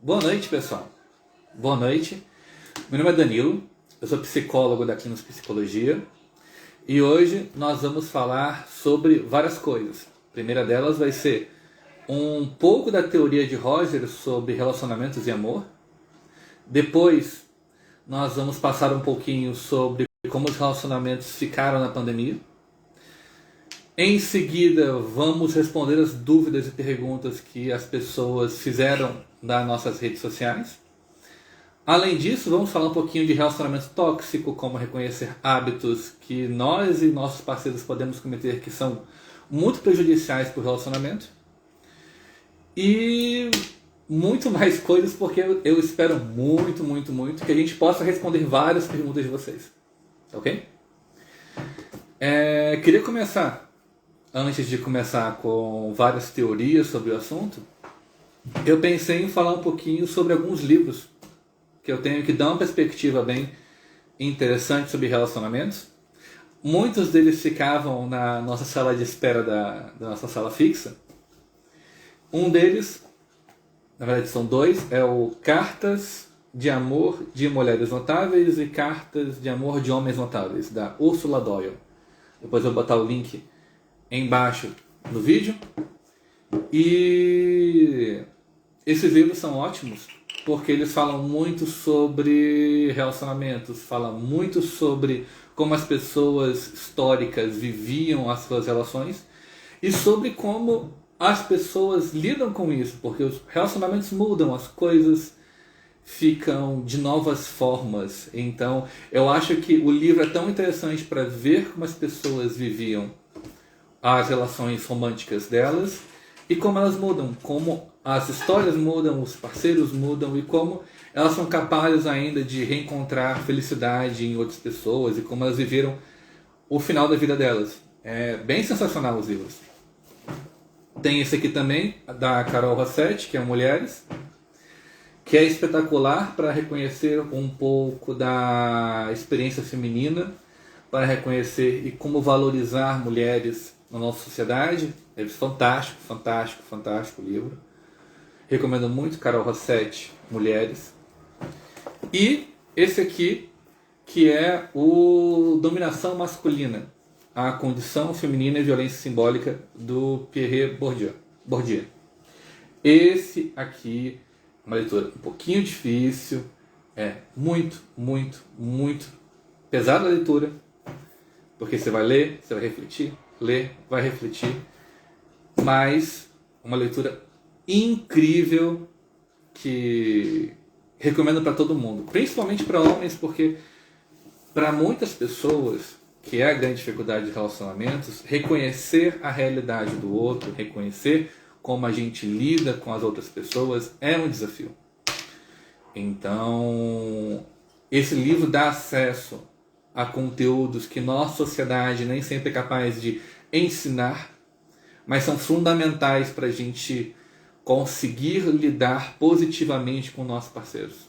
Boa noite, pessoal. Boa noite. Meu nome é Danilo, eu sou psicólogo da Clinos Psicologia e hoje nós vamos falar sobre várias coisas. A primeira delas vai ser um pouco da teoria de Rogers sobre relacionamentos e amor. Depois nós vamos passar um pouquinho sobre como os relacionamentos ficaram na pandemia. Em seguida, vamos responder as dúvidas e perguntas que as pessoas fizeram nas nossas redes sociais. Além disso, vamos falar um pouquinho de relacionamento tóxico, como reconhecer hábitos que nós e nossos parceiros podemos cometer que são muito prejudiciais para o relacionamento. E muito mais coisas, porque eu espero muito que a gente possa responder várias perguntas de vocês. Ok? Queria começar. Antes de começar com várias teorias sobre o assunto, eu pensei em falar um pouquinho sobre alguns livros que eu tenho que dar uma perspectiva bem interessante sobre relacionamentos. Muitos deles ficavam na nossa sala de espera da nossa sala fixa. Um deles, na verdade são dois, é o Cartas de Amor de Mulheres Notáveis e Cartas de Amor de Homens Notáveis, da Ursula Doyle. Depois eu vou botar o link embaixo no vídeo. E esses livros são ótimos porque eles falam muito sobre relacionamentos, falam muito sobre como as pessoas históricas viviam as suas relações e sobre como as pessoas lidam com isso, porque os relacionamentos mudam, as coisas ficam de novas formas. Então eu acho que o livro é tão interessante para ver como as pessoas viviam as relações românticas delas e como elas mudam, como as histórias mudam, os parceiros mudam e como elas são capazes ainda de reencontrar felicidade em outras pessoas e como elas viveram o final da vida delas. É bem sensacional os livros. Tem esse aqui também, da Carol Rossetti, que é Mulheres, que é espetacular para reconhecer um pouco da experiência feminina, para reconhecer e como valorizar mulheres na nossa sociedade. É fantástico o livro. Recomendo muito, Carol Rossetti, Mulheres. E esse aqui, que é o Dominação Masculina, a Condição Feminina e Violência Simbólica, do Pierre Bourdieu. Esse aqui é uma leitura um pouquinho difícil, é muito pesada a leitura, porque você vai ler, você vai refletir, vai refletir, mas uma leitura incrível que recomendo para todo mundo, principalmente para homens, porque para muitas pessoas, que é a grande dificuldade de relacionamentos, reconhecer a realidade do outro, reconhecer como a gente lida com as outras pessoas é um desafio. Então, esse livro dá acesso a conteúdos que nossa sociedade nem sempre é capaz de ensinar, mas são fundamentais para a gente conseguir lidar positivamente com nossos parceiros.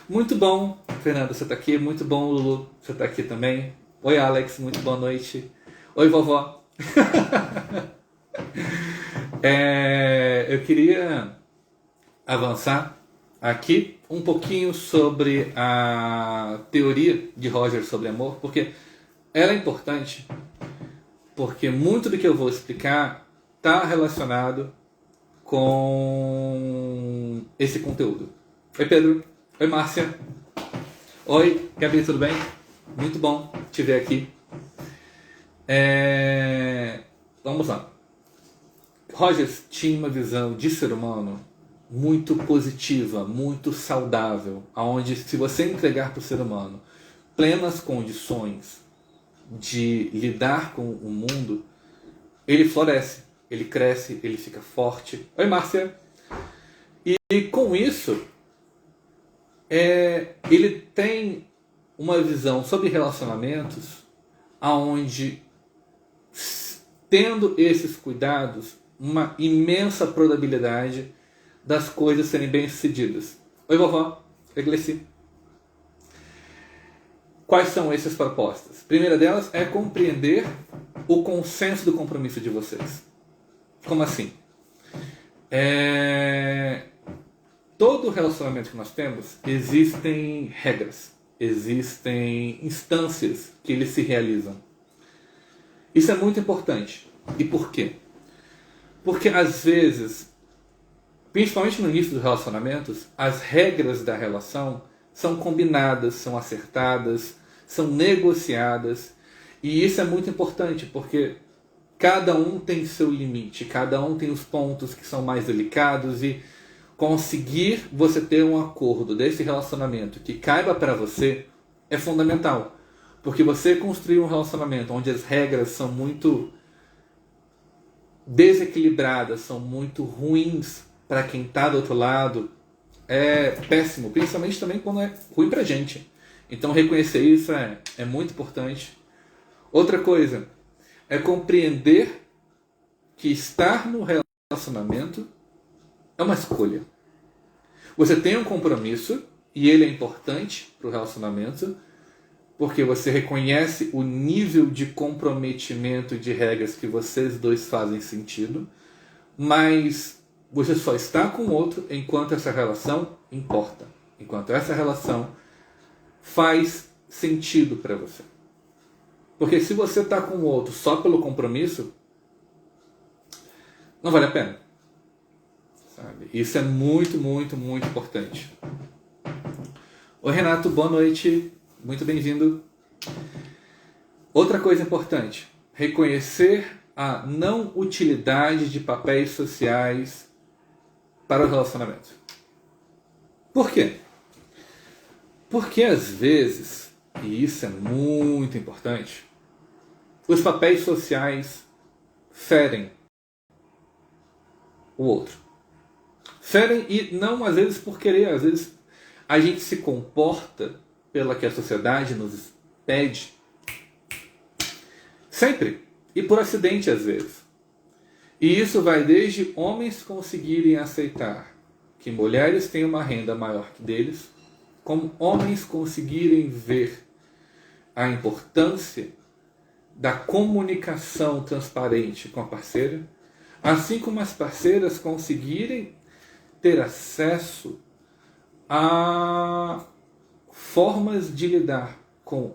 Muito bom, Fernanda, você está aqui. Muito bom, Lulu, você está aqui também. Oi, Alex, muito boa noite. Oi, vovó. Eu queria avançar aqui um pouquinho sobre a teoria de Rogers sobre amor, porque ela é importante, porque muito do que eu vou explicar está relacionado com esse conteúdo. Oi, Pedro. Oi, Márcia. Oi, Gabi, tudo bem? Muito bom te ver aqui. Vamos lá. Rogers tinha uma visão de ser humano muito positiva, muito saudável, onde se você entregar para o ser humano plenas condições de lidar com o mundo, ele floresce, ele cresce, ele fica forte. Oi, Márcia! E com isso, ele tem uma visão sobre relacionamentos onde, tendo esses cuidados, uma imensa probabilidade das coisas serem bem-sucedidas. Oi, vovó. Oi, Gleci. Quais são essas propostas? A primeira delas é compreender o consenso do compromisso de vocês. Como assim? todo relacionamento que nós temos, existem regras, existem instâncias que eles se realizam. Isso é muito importante. E por quê? Porque às vezes, principalmente no início dos relacionamentos, as regras da relação são combinadas, são acertadas, são negociadas. E isso é muito importante, porque cada um tem seu limite, cada um tem os pontos que são mais delicados, e conseguir você ter um acordo desse relacionamento que caiba para você é fundamental. Porque você construir um relacionamento onde as regras são muito desequilibradas, são muito ruins para quem está do outro lado, é péssimo, principalmente também quando é ruim para a gente. Então reconhecer isso é muito importante. Outra coisa é compreender que estar no relacionamento é uma escolha. Você tem um compromisso e ele é importante para o relacionamento, porque você reconhece o nível de comprometimento de regras que vocês dois fazem sentido, mas você só está com o outro enquanto essa relação importa, enquanto essa relação faz sentido para você. Porque se você está com o outro só pelo compromisso, não vale a pena. Sabe? Isso é muito, muito, muito importante. Oi, Renato, boa noite. Muito bem-vindo. Outra coisa importante, reconhecer a não utilidade de papéis sociais para o relacionamento. Por quê? Porque às vezes, e isso é muito importante, os papéis sociais ferem o outro. Ferem, e não às vezes por querer, às vezes a gente se comporta pela que a sociedade nos pede, sempre, e por acidente às vezes. E isso vai desde homens conseguirem aceitar que mulheres têm uma renda maior que deles, como homens conseguirem ver a importância da comunicação transparente com a parceira, assim como as parceiras conseguirem ter acesso a formas de lidar com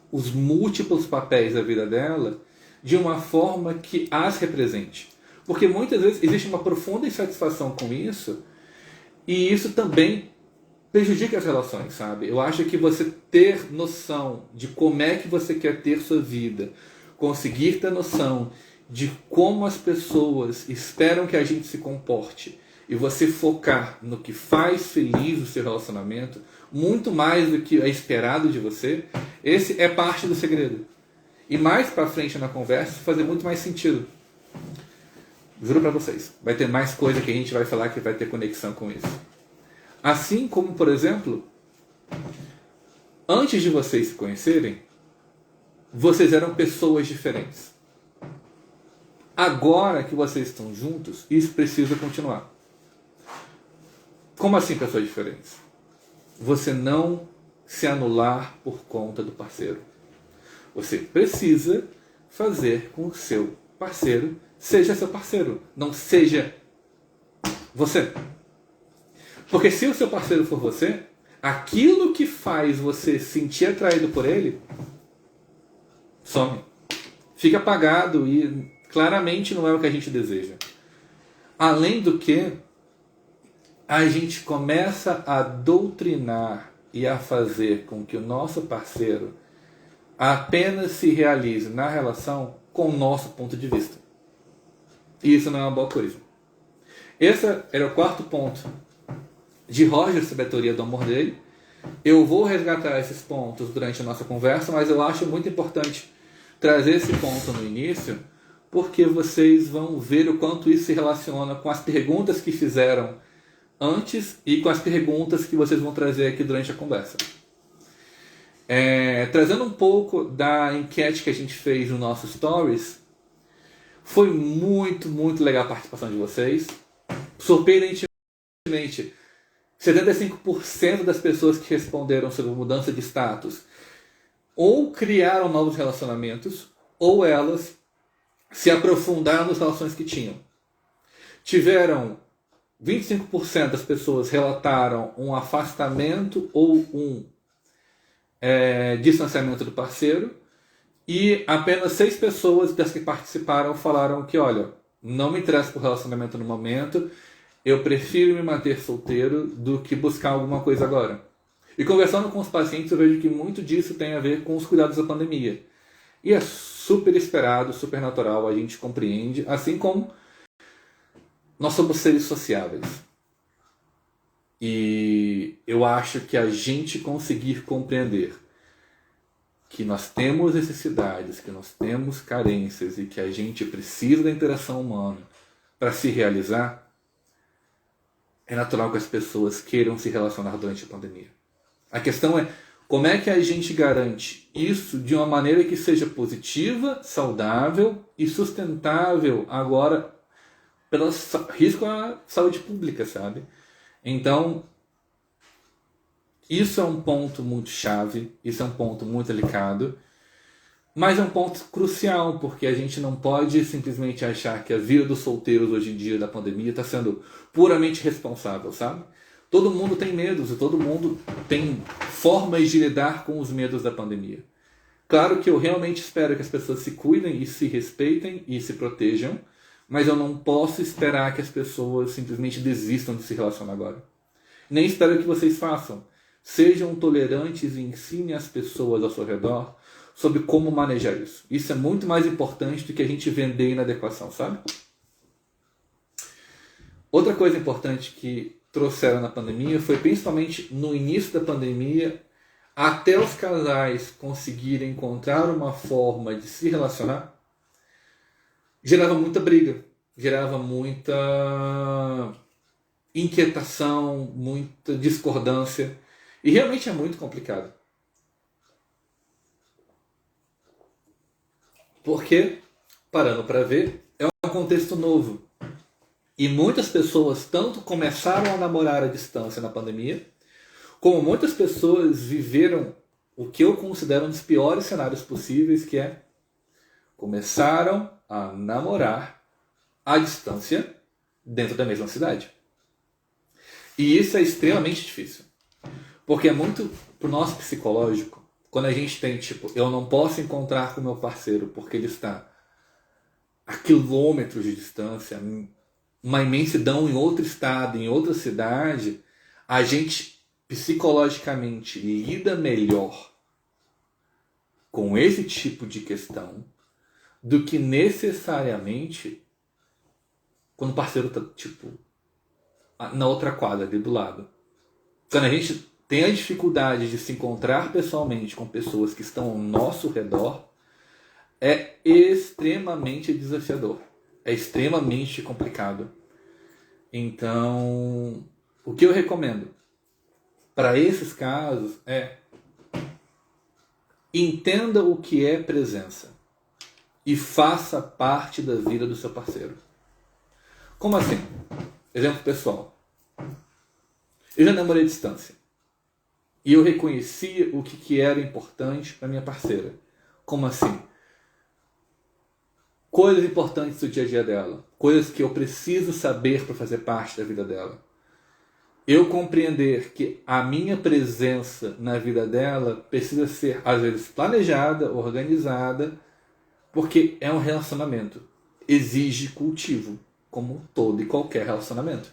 os múltiplos papéis da vida dela de uma forma que as represente. Porque muitas vezes existe uma profunda insatisfação com isso, e isso também prejudica as relações, sabe? Eu acho que você ter noção de como é que você quer ter sua vida, conseguir ter noção de como as pessoas esperam que a gente se comporte, e você focar no que faz feliz o seu relacionamento, muito mais do que é esperado de você, esse é parte do segredo. E mais pra frente na conversa, fazer muito mais sentido. Juro pra vocês, vai ter mais coisa que a gente vai falar que vai ter conexão com isso. Assim como, por exemplo, antes de vocês se conhecerem, vocês eram pessoas diferentes. Agora que vocês estão juntos, isso precisa continuar. Como assim pessoas diferentes? Você não se anular por conta do parceiro. Você precisa fazer com que o seu parceiro seja seu parceiro, não seja você. Porque se o seu parceiro for você, aquilo que faz você sentir atraído por ele some. Fica apagado e claramente não é o que a gente deseja. Além do que, a gente começa a doutrinar e a fazer com que o nosso parceiro apenas se realize na relação com o nosso ponto de vista. E isso não é uma boa coisa. Esse era o quarto ponto de Roger sobre a teoria do amor dele. Eu vou resgatar esses pontos durante a nossa conversa, mas eu acho muito importante trazer esse ponto no início, porque vocês vão ver o quanto isso se relaciona com as perguntas que fizeram antes e com as perguntas que vocês vão trazer aqui durante a conversa. Trazendo um pouco da enquete que a gente fez no nosso Stories, foi muito, muito legal a participação de vocês. Surpreendentemente, 75% das pessoas que responderam sobre mudança de status ou criaram novos relacionamentos, ou elas se aprofundaram nas relações que tinham. Tiveram 25% das pessoas relataram um afastamento ou um distanciamento do parceiro, e apenas 6 pessoas das que participaram falaram que, olha, não me interessa por relacionamento no momento, eu prefiro me manter solteiro do que buscar alguma coisa agora. E conversando com os pacientes, eu vejo que muito disso tem a ver com os cuidados da pandemia. E é super esperado, super natural, a gente compreende, assim como nós somos seres sociáveis. E eu acho que a gente conseguir compreender que nós temos necessidades, que nós temos carências e que a gente precisa da interação humana para se realizar, é natural que as pessoas queiram se relacionar durante a pandemia. A questão é como é que a gente garante isso de uma maneira que seja positiva, saudável e sustentável agora pelo risco à saúde pública, sabe? Então, isso é um ponto muito chave, isso é um ponto muito delicado, mas é um ponto crucial, porque a gente não pode simplesmente achar que a vida dos solteiros hoje em dia da pandemia está sendo puramente responsável, sabe? Todo mundo tem medos e todo mundo tem formas de lidar com os medos da pandemia. Claro que eu realmente espero que as pessoas se cuidem e se respeitem e se protejam, mas eu não posso esperar que as pessoas simplesmente desistam de se relacionar agora. Nem espero que vocês façam. Sejam tolerantes e ensinem as pessoas ao seu redor sobre como manejar isso. Isso é muito mais importante do que a gente vender inadequação, sabe? Outra coisa importante que trouxeram na pandemia foi principalmente no início da pandemia, até os casais conseguirem encontrar uma forma de se relacionar, gerava muita briga, gerava muita inquietação, muita discordância. E realmente é muito complicado. Porque, parando para ver, é um contexto novo. E muitas pessoas tanto começaram a namorar à distância na pandemia, como muitas pessoas viveram o que eu considero um dos piores cenários possíveis, que é começaram a namorar à distância dentro da mesma cidade. E isso é extremamente difícil. Porque é muito pro nosso psicológico, quando a gente tem, tipo, eu não posso encontrar com meu parceiro porque ele está a quilômetros de distância, uma imensidão em outro estado, em outra cidade, a gente psicologicamente lida melhor com esse tipo de questão do que necessariamente quando o parceiro está, tipo, na outra quadra, ali do lado. Quando a gente tem a dificuldade de se encontrar pessoalmente com pessoas que estão ao nosso redor, é extremamente desafiador. É extremamente complicado. Então, o que eu recomendo para esses casos é entenda o que é presença e faça parte da vida do seu parceiro. Como assim? Exemplo pessoal. Eu já namorei à distância. E eu reconhecia o que era importante para minha parceira. Como assim? Coisas importantes do dia a dia dela. Coisas que eu preciso saber para fazer parte da vida dela. Eu compreender que a minha presença na vida dela precisa ser, às vezes, planejada, organizada, porque é um relacionamento. Exige cultivo, como todo e qualquer relacionamento.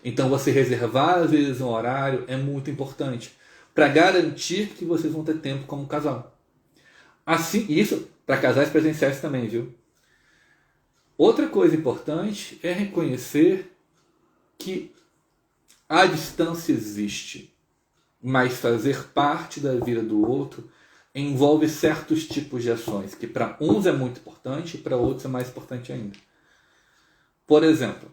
Então você reservar, às vezes, um horário é muito importante para garantir que vocês vão ter tempo como casal. Assim, isso para casais presenciais também, viu? Outra coisa importante é reconhecer que a distância existe, mas fazer parte da vida do outro envolve certos tipos de ações que para uns é muito importante e para outros é mais importante ainda. Por exemplo,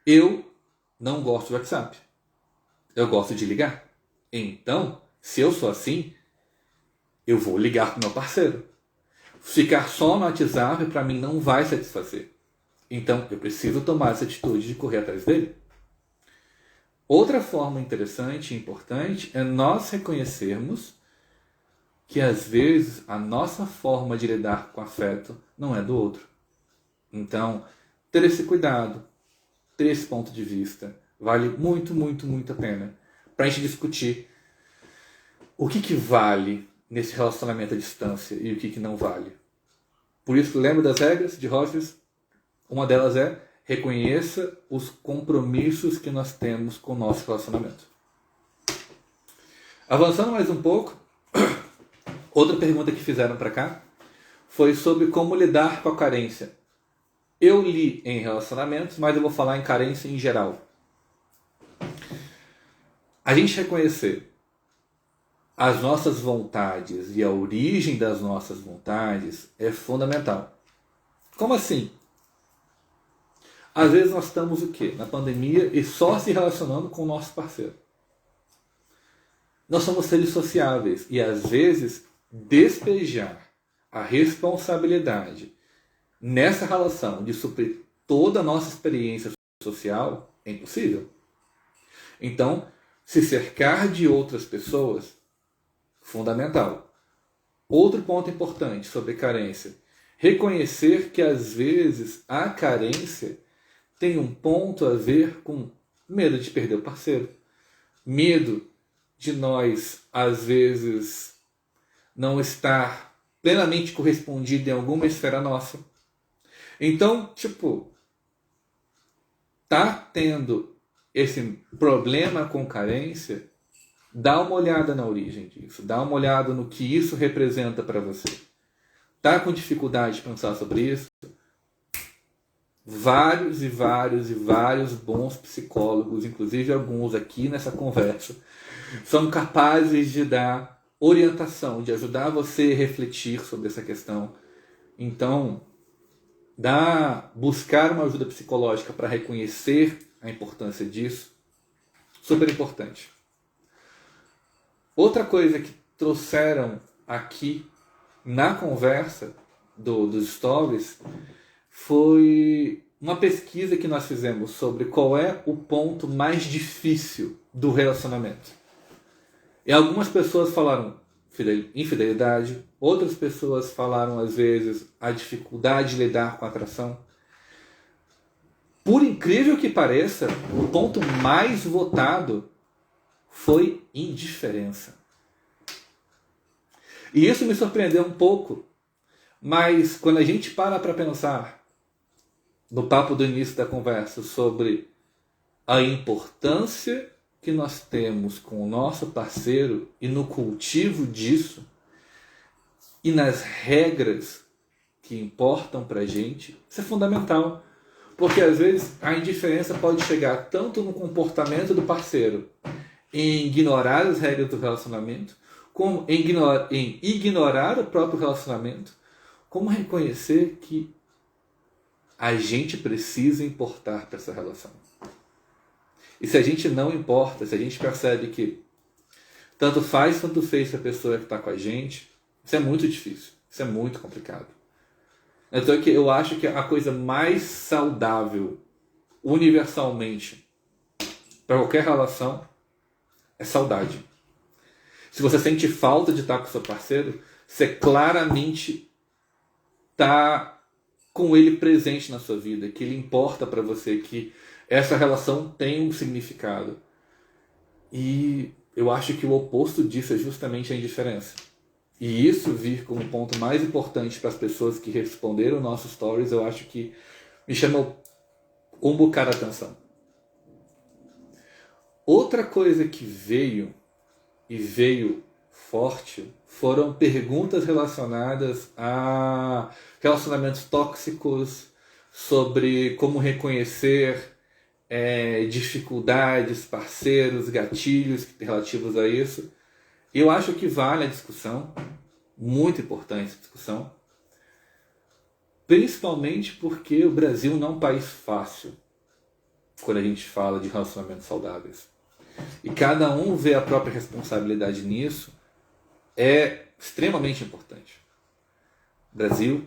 eu não gosto do WhatsApp. Eu gosto de ligar. Então, se eu sou assim, eu vou ligar para o meu parceiro. Ficar só no WhatsApp para mim não vai satisfazer. Então, eu preciso tomar essa atitude de correr atrás dele. Outra forma interessante e importante é nós reconhecermos que às vezes a nossa forma de lidar com afeto não é do outro. Então, ter esse cuidado. ter esse ponto de vista. Vale muito, muito, muito a pena para a gente discutir o que vale nesse relacionamento à distância e o que não vale. Por isso, lembra das regras de Rogers? Uma delas é: reconheça os compromissos que nós temos com o nosso relacionamento. Avançando mais um pouco, outra pergunta que fizeram para cá foi sobre como lidar com a carência. Eu li em relacionamentos, mas eu vou falar em carência em geral. A gente reconhecer as nossas vontades e a origem das nossas vontades é fundamental. Como assim? Às vezes nós estamos o quê? Na pandemia e só se relacionando com o nosso parceiro. Nós somos seres sociáveis e às vezes despejar a responsabilidade nessa relação de suprir toda a nossa experiência social é impossível. Então, se cercar de outras pessoas, fundamental. Outro ponto importante sobre carência: reconhecer que às vezes a carência tem um ponto a ver com medo de perder o parceiro, medo de nós, às vezes, não estar plenamente correspondido em alguma esfera nossa. Então, tá tendo esse problema com carência, dá uma olhada na origem disso, dá uma olhada no que isso representa para você. Tá com dificuldade de pensar sobre isso? Vários e vários e vários bons psicólogos, inclusive alguns aqui nessa conversa, são capazes de dar orientação, de ajudar você a refletir sobre essa questão. Então, buscar uma ajuda psicológica para reconhecer a importância disso, super importante. Outra coisa que trouxeram aqui na conversa dos stories foi uma pesquisa que nós fizemos sobre qual é o ponto mais difícil do relacionamento. E algumas pessoas falaram infidelidade, outras pessoas falaram, às vezes, a dificuldade de lidar com a atração. Por incrível que pareça, o ponto mais votado foi indiferença. E isso me surpreendeu um pouco, mas quando a gente para pensar no papo do início da conversa sobre a importância que nós temos com o nosso parceiro e no cultivo disso e nas regras que importam pra gente, isso é fundamental. Porque às vezes a indiferença pode chegar tanto no comportamento do parceiro, em ignorar as regras do relacionamento, como em ignorar o próprio relacionamento, como reconhecer que a gente precisa importar para essa relação. E se a gente não importa, se a gente percebe que tanto faz quanto fez para a pessoa que está com a gente, isso é muito difícil, isso é muito complicado. Então eu acho que a coisa mais saudável, universalmente, para qualquer relação, é saudade. Se você sente falta de estar com seu parceiro, você claramente está com ele presente na sua vida, que ele importa para você, que essa relação tem um significado. E eu acho que o oposto disso é justamente a indiferença. E isso vir como o ponto mais importante para as pessoas que responderam nossos stories, eu acho que me chamou um bocado a atenção. Outra coisa que veio forte foram perguntas relacionadas a relacionamentos tóxicos, sobre como reconhecer dificuldades, parceiros, gatilhos relativos a isso. Eu acho que vale a discussão, muito importante a discussão, principalmente porque o Brasil não é um país fácil quando a gente fala de relacionamentos saudáveis. E cada um vê a própria responsabilidade nisso, é extremamente importante. O Brasil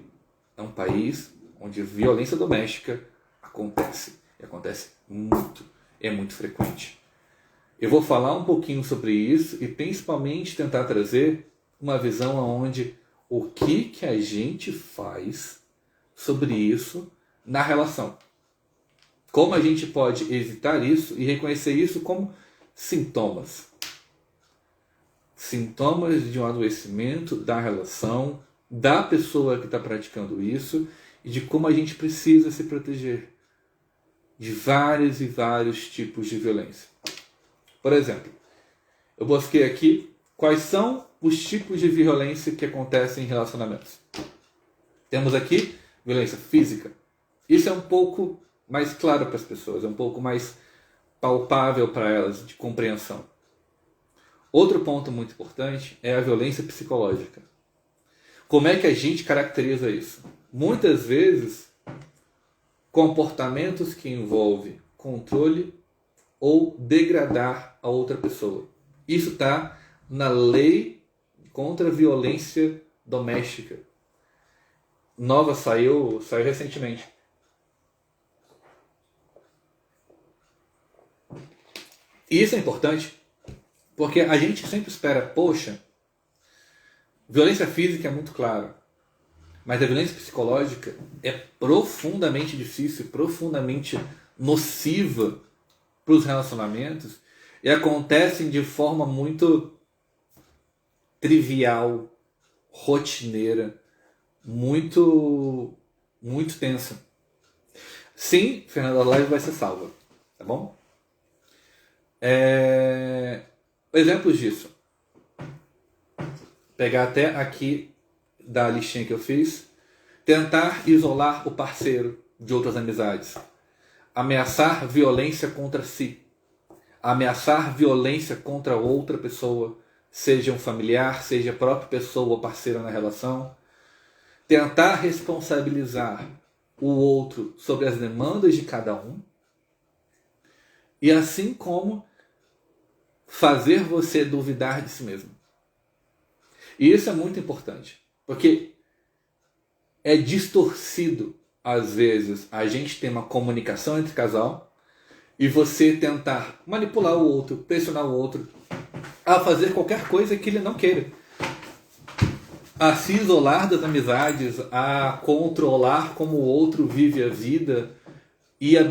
é um país onde violência doméstica acontece, e acontece muito, é muito frequente. Eu vou falar um pouquinho sobre isso e principalmente tentar trazer uma visão onde o que a gente faz sobre isso na relação. Como a gente pode evitar isso e reconhecer isso como sintomas. Sintomas de um adoecimento da relação, da pessoa que está praticando isso e de como a gente precisa se proteger de vários e vários tipos de violência. Por exemplo, eu busquei aqui quais são os tipos de violência que acontecem em relacionamentos. Temos aqui violência física. Isso é um pouco mais claro para as pessoas, é um pouco mais palpável para elas, de compreensão. Outro ponto muito importante é a violência psicológica. Como é que a gente caracteriza isso? Muitas vezes, comportamentos que envolvem controle ou degradar a outra pessoa. Isso está na lei contra a violência doméstica. Nova saiu recentemente. E isso é importante porque a gente sempre espera, poxa, violência física é muito claro, mas a violência psicológica é profundamente difícil, profundamente nociva para os relacionamentos e acontecem de forma muito trivial, rotineira, muito tensa. Sim, Fernanda Live vai ser salva, tá bom? Exemplos disso. Pegar até aqui da listinha que eu fiz. Tentar isolar o parceiro de outras amizades. Ameaçar violência contra si. Ameaçar violência contra outra pessoa, seja um familiar, seja a própria pessoa ou parceira na relação. Tentar responsabilizar o outro sobre as demandas de cada um. E assim como fazer você duvidar de si mesmo. E isso é muito importante, porque é distorcido, às vezes, a gente ter uma comunicação entre casal e você tentar manipular o outro, pressionar o outro a fazer qualquer coisa que ele não queira. A se isolar das amizades, a controlar como o outro vive a vida e a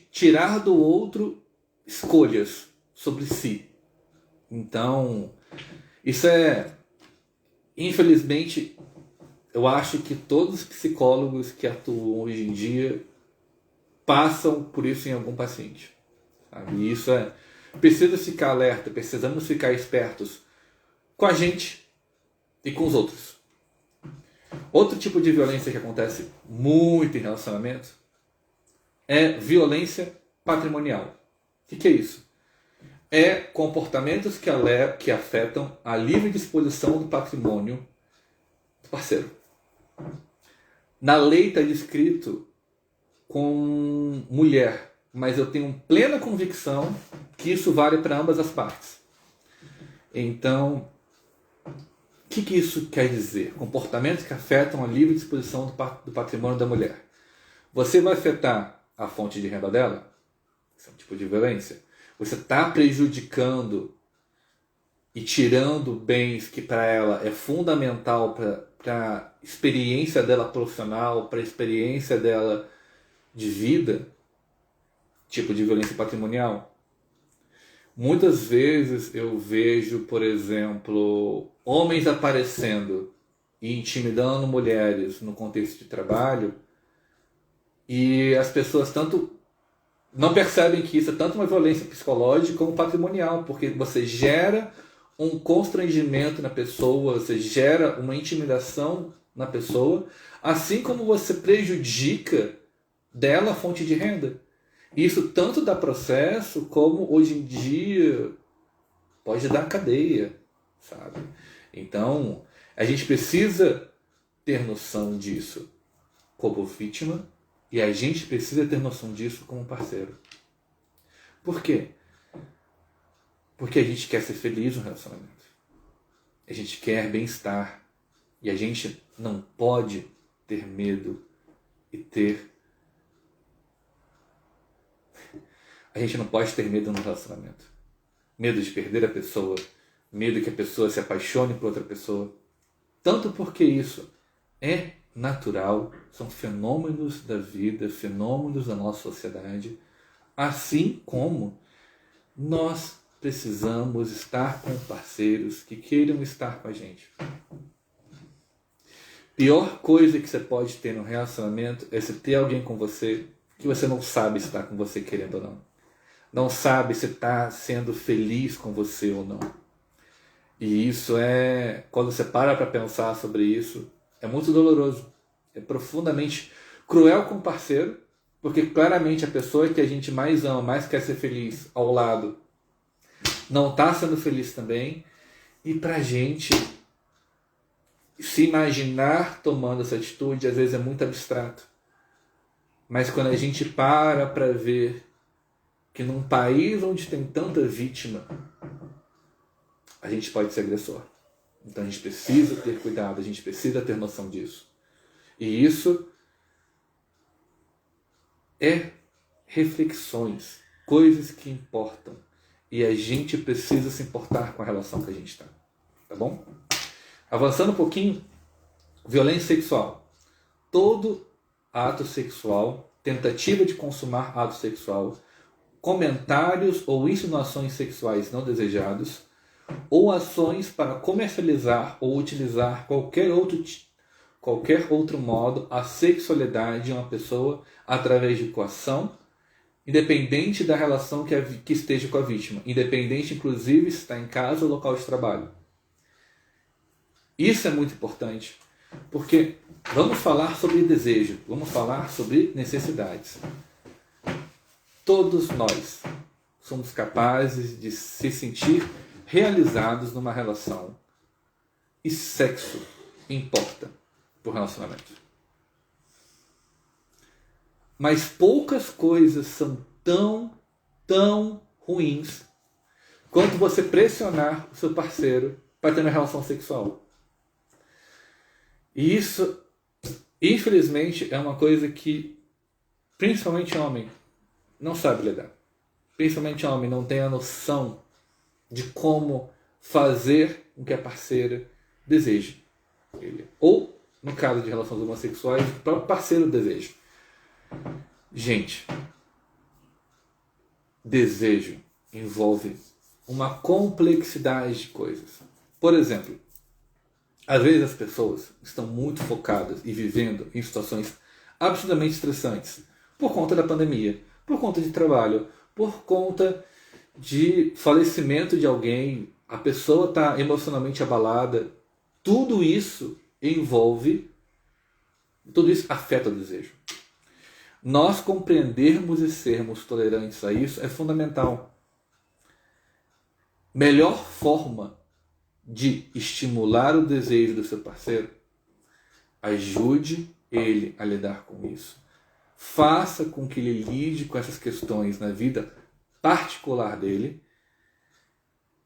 tirar do outro escolhas sobre si. Então, isso infelizmente, eu acho que todos os psicólogos que atuam hoje em dia passam por isso em algum paciente. Sabe? E isso precisa ficar alerta, precisamos ficar espertos com a gente e com os outros. Outro tipo de violência que acontece muito em relacionamento é violência patrimonial. O que é isso? É comportamentos que afetam a livre disposição do patrimônio do parceiro. Na lei está descrito com mulher, mas eu tenho plena convicção que isso vale para ambas as partes. Então, o que isso quer dizer? Comportamentos que afetam a livre disposição do patrimônio da mulher. Você vai afetar a fonte de renda dela? Esse é um tipo de violência. Você está prejudicando e tirando bens que para ela é fundamental para a experiência dela profissional, para a experiência dela de vida, tipo de violência patrimonial. Muitas vezes eu vejo, por exemplo, homens aparecendo e intimidando mulheres no contexto de trabalho e as pessoas tanto não percebem que isso é tanto uma violência psicológica como patrimonial, porque você gera um constrangimento na pessoa, você gera uma intimidação na pessoa, assim como você prejudica dela a fonte de renda. Isso tanto dá processo, como hoje em dia pode dar cadeia, sabe? Então, a gente precisa ter noção disso como vítima e a gente precisa ter noção disso como parceiro. Por quê? Porque a gente quer ser feliz no relacionamento. A gente quer bem-estar. E a gente não pode ter medo e ter... A gente não pode ter medo no relacionamento. Medo de perder a pessoa. Medo que a pessoa se apaixone por outra pessoa. Tanto porque isso é natural, são fenômenos da vida, fenômenos da nossa sociedade, Assim como nós precisamos estar com parceiros que queiram estar com a gente. Pior coisa que você pode ter no relacionamento é você ter alguém com você que você não sabe se está com você querendo ou não. Não sabe se está sendo feliz com você ou não. E isso quando você para pensar sobre isso, é muito doloroso. É profundamente cruel com o parceiro, porque claramente a pessoa que a gente mais ama, mais quer ser feliz ao lado, não está sendo feliz também. E pra gente se imaginar tomando essa atitude, às vezes é muito abstrato. Mas quando a gente para ver que num país onde tem tanta vítima, a gente pode ser agressor. Então a gente precisa ter cuidado, a gente precisa ter noção disso. E isso é reflexões, coisas que importam. E a gente precisa se importar com a relação que a gente está. Tá bom? Avançando um pouquinho, violência sexual. Todo ato sexual, tentativa de consumar ato sexual, comentários ou insinuações sexuais não desejados, ou ações para comercializar ou utilizar qualquer outro modo a sexualidade de uma pessoa através de coação, independente da relação que esteja com a vítima, independente inclusive se está em casa ou local de trabalho. Isso é muito importante, porque vamos falar sobre desejo, vamos falar sobre necessidades. Todos nós somos capazes de se sentir realizados numa relação. E sexo importa para o relacionamento. Mas poucas coisas são tão ruins quanto você pressionar o seu parceiro para ter uma relação sexual. E isso, infelizmente, é uma coisa que, principalmente homem, não sabe lidar. Principalmente homem não tem a noção de como fazer com que a parceira deseje ele. Ou, no caso de relações homossexuais, o próprio parceiro deseja. Gente, desejo envolve uma complexidade de coisas. Por exemplo, às vezes as pessoas estão muito focadas e vivendo em situações absolutamente estressantes por conta da pandemia, por conta de trabalho, por conta de falecimento de alguém, a pessoa está emocionalmente abalada. Tudo isso afeta o desejo. Nós compreendermos e sermos tolerantes a isso é fundamental. Melhor forma de estimular o desejo do seu parceiro, ajude ele a lidar com isso. Faça com que ele lide com essas questões na vida particular dele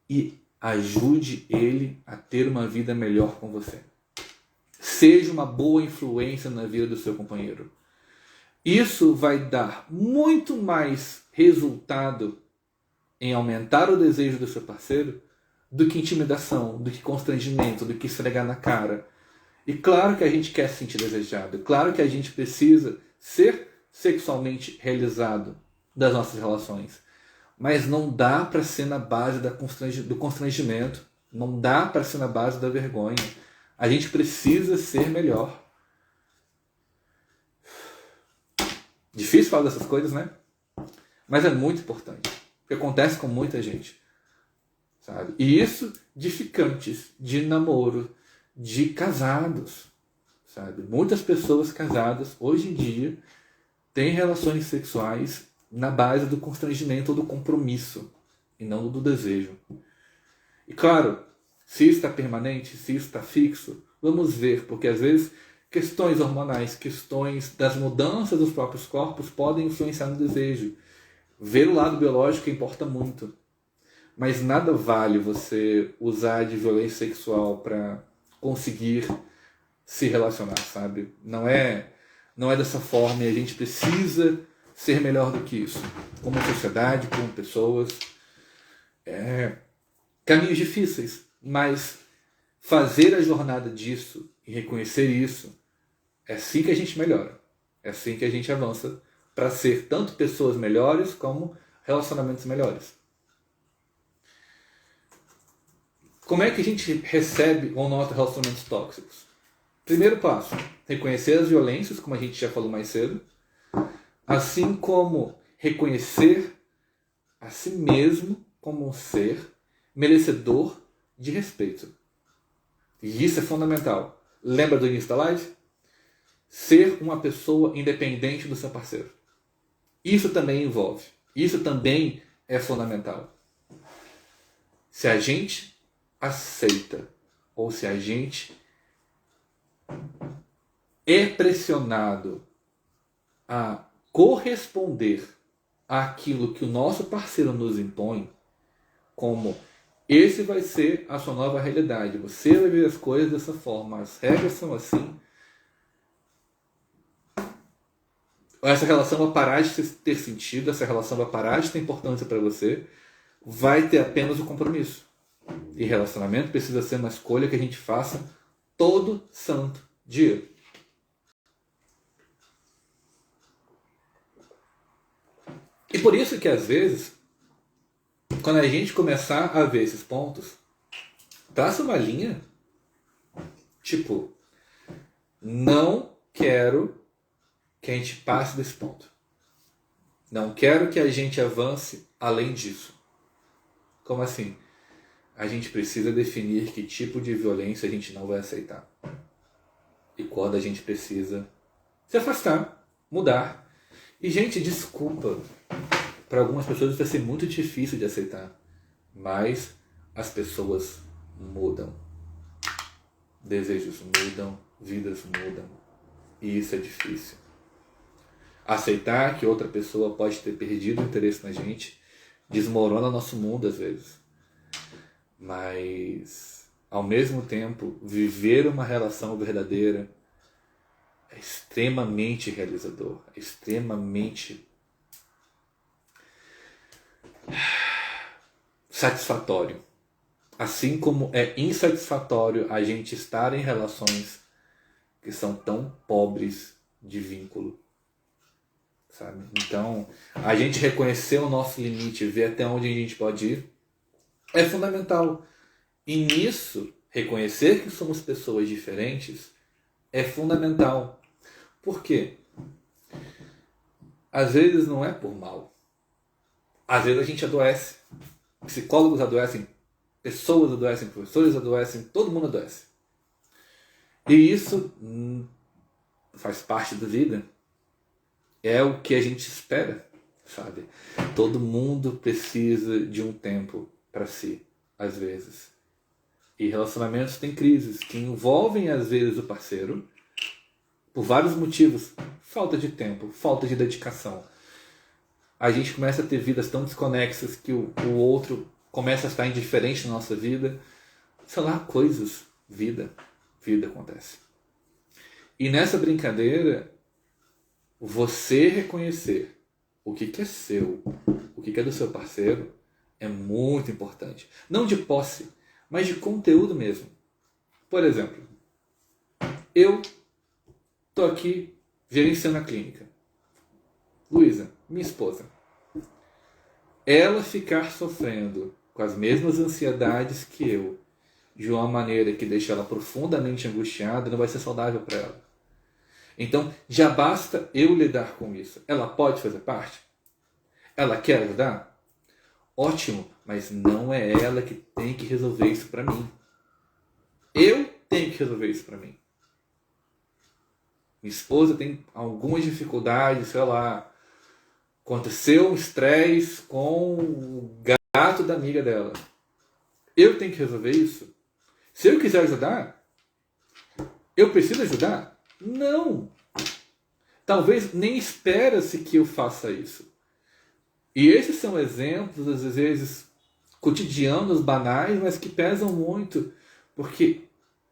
e ajude ele a ter uma vida melhor com você. Seja uma boa influência na vida do seu companheiro. Isso vai dar muito mais resultado em aumentar o desejo do seu parceiro do que intimidação, do que constrangimento, do que esfregar na cara. E claro que a gente quer se sentir desejado, claro que a gente precisa ser sexualmente realizado das nossas relações. Mas não dá para ser na base do constrangimento, não dá para ser na base da vergonha. A gente precisa ser melhor. Difícil falar dessas coisas, né? Mas é muito importante. Porque acontece com muita gente. Sabe? E isso de ficantes, de namoro, de casados. Sabe? Muitas pessoas casadas, hoje em dia, têm relações sexuais na base do constrangimento ou do compromisso, e não do desejo. E claro, se isso está permanente, se isso está fixo, vamos ver, porque às vezes questões hormonais, questões das mudanças dos próprios corpos podem influenciar no desejo. Ver o lado biológico importa muito. Mas nada vale você usar de violência sexual para conseguir se relacionar, sabe? Não é dessa forma, e a gente precisa ser melhor do que isso. Como sociedade, como pessoas. Caminhos difíceis, mas fazer a jornada disso e reconhecer isso, é assim que a gente melhora. É assim que a gente avança para ser tanto pessoas melhores como relacionamentos melhores. Como é que a gente recebe ou nota relacionamentos tóxicos? Primeiro passo, reconhecer as violências, como a gente já falou mais cedo, assim como reconhecer a si mesmo como um ser merecedor de respeito. E isso é fundamental. Lembra do início da live? Ser uma pessoa independente do seu parceiro. Isso também envolve. Isso também é fundamental. Se a gente aceita ou se a gente é pressionado a corresponder àquilo que o nosso parceiro nos impõe, como esse vai ser a sua nova realidade, você vai ver as coisas dessa forma, as regras são assim, essa relação vai parar de ter sentido, essa relação vai parar de ter importância para você, vai ter apenas o compromisso. E relacionamento precisa ser uma escolha que a gente faça todo santo dia. E por isso que às vezes, quando a gente começar a ver esses pontos, traça uma linha, tipo, não quero que a gente passe desse ponto. Não quero que a gente avance além disso. Como assim? A gente precisa definir que tipo de violência a gente não vai aceitar. E quando a gente precisa se afastar, mudar. E, gente, desculpa. Para algumas pessoas vai ser muito difícil de aceitar. Mas as pessoas mudam. Desejos mudam, vidas mudam. E isso é difícil. Aceitar que outra pessoa pode ter perdido o interesse na gente desmorona nosso mundo às vezes. Mas, ao mesmo tempo, viver uma relação verdadeira é extremamente realizador, é extremamente satisfatório. Assim como é insatisfatório a gente estar em relações que são tão pobres de vínculo. Sabe? Então, a gente reconhecer o nosso limite, ver até onde a gente pode ir, é fundamental. E nisso, reconhecer que somos pessoas diferentes é fundamental. Por quê? Às vezes não é por mal. Às vezes a gente adoece. Psicólogos adoecem, pessoas adoecem, professores adoecem, todo mundo adoece. E isso faz parte da vida. É o que a gente espera, sabe? Todo mundo precisa de um tempo para si, às vezes. E relacionamentos têm crises que envolvem, às vezes, o parceiro por vários motivos. Falta de tempo, falta de dedicação. A gente começa a ter vidas tão desconexas que o outro começa a estar indiferente na nossa vida. Sei lá, coisas. Vida acontece. E nessa brincadeira, você reconhecer o que é seu, o que é do seu parceiro, é muito importante. Não de posse, mas de conteúdo mesmo. Por exemplo, eu estou aqui gerenciando a clínica. Luísa, minha esposa. Ela ficar sofrendo com as mesmas ansiedades que eu, de uma maneira que deixa ela profundamente angustiada, não vai ser saudável para ela. Então, já basta eu lidar com isso. Ela pode fazer parte? Ela quer ajudar? Ótimo, mas não é ela que tem que resolver isso para mim. Eu tenho que resolver isso para mim. Minha esposa tem algumas dificuldades, sei lá. Aconteceu um estresse com o gato da amiga dela. Eu tenho que resolver isso? Se eu quiser ajudar, eu preciso ajudar? Não. Talvez nem espera-se que eu faça isso. E esses são exemplos, às vezes, cotidianos, banais, mas que pesam muito. Porque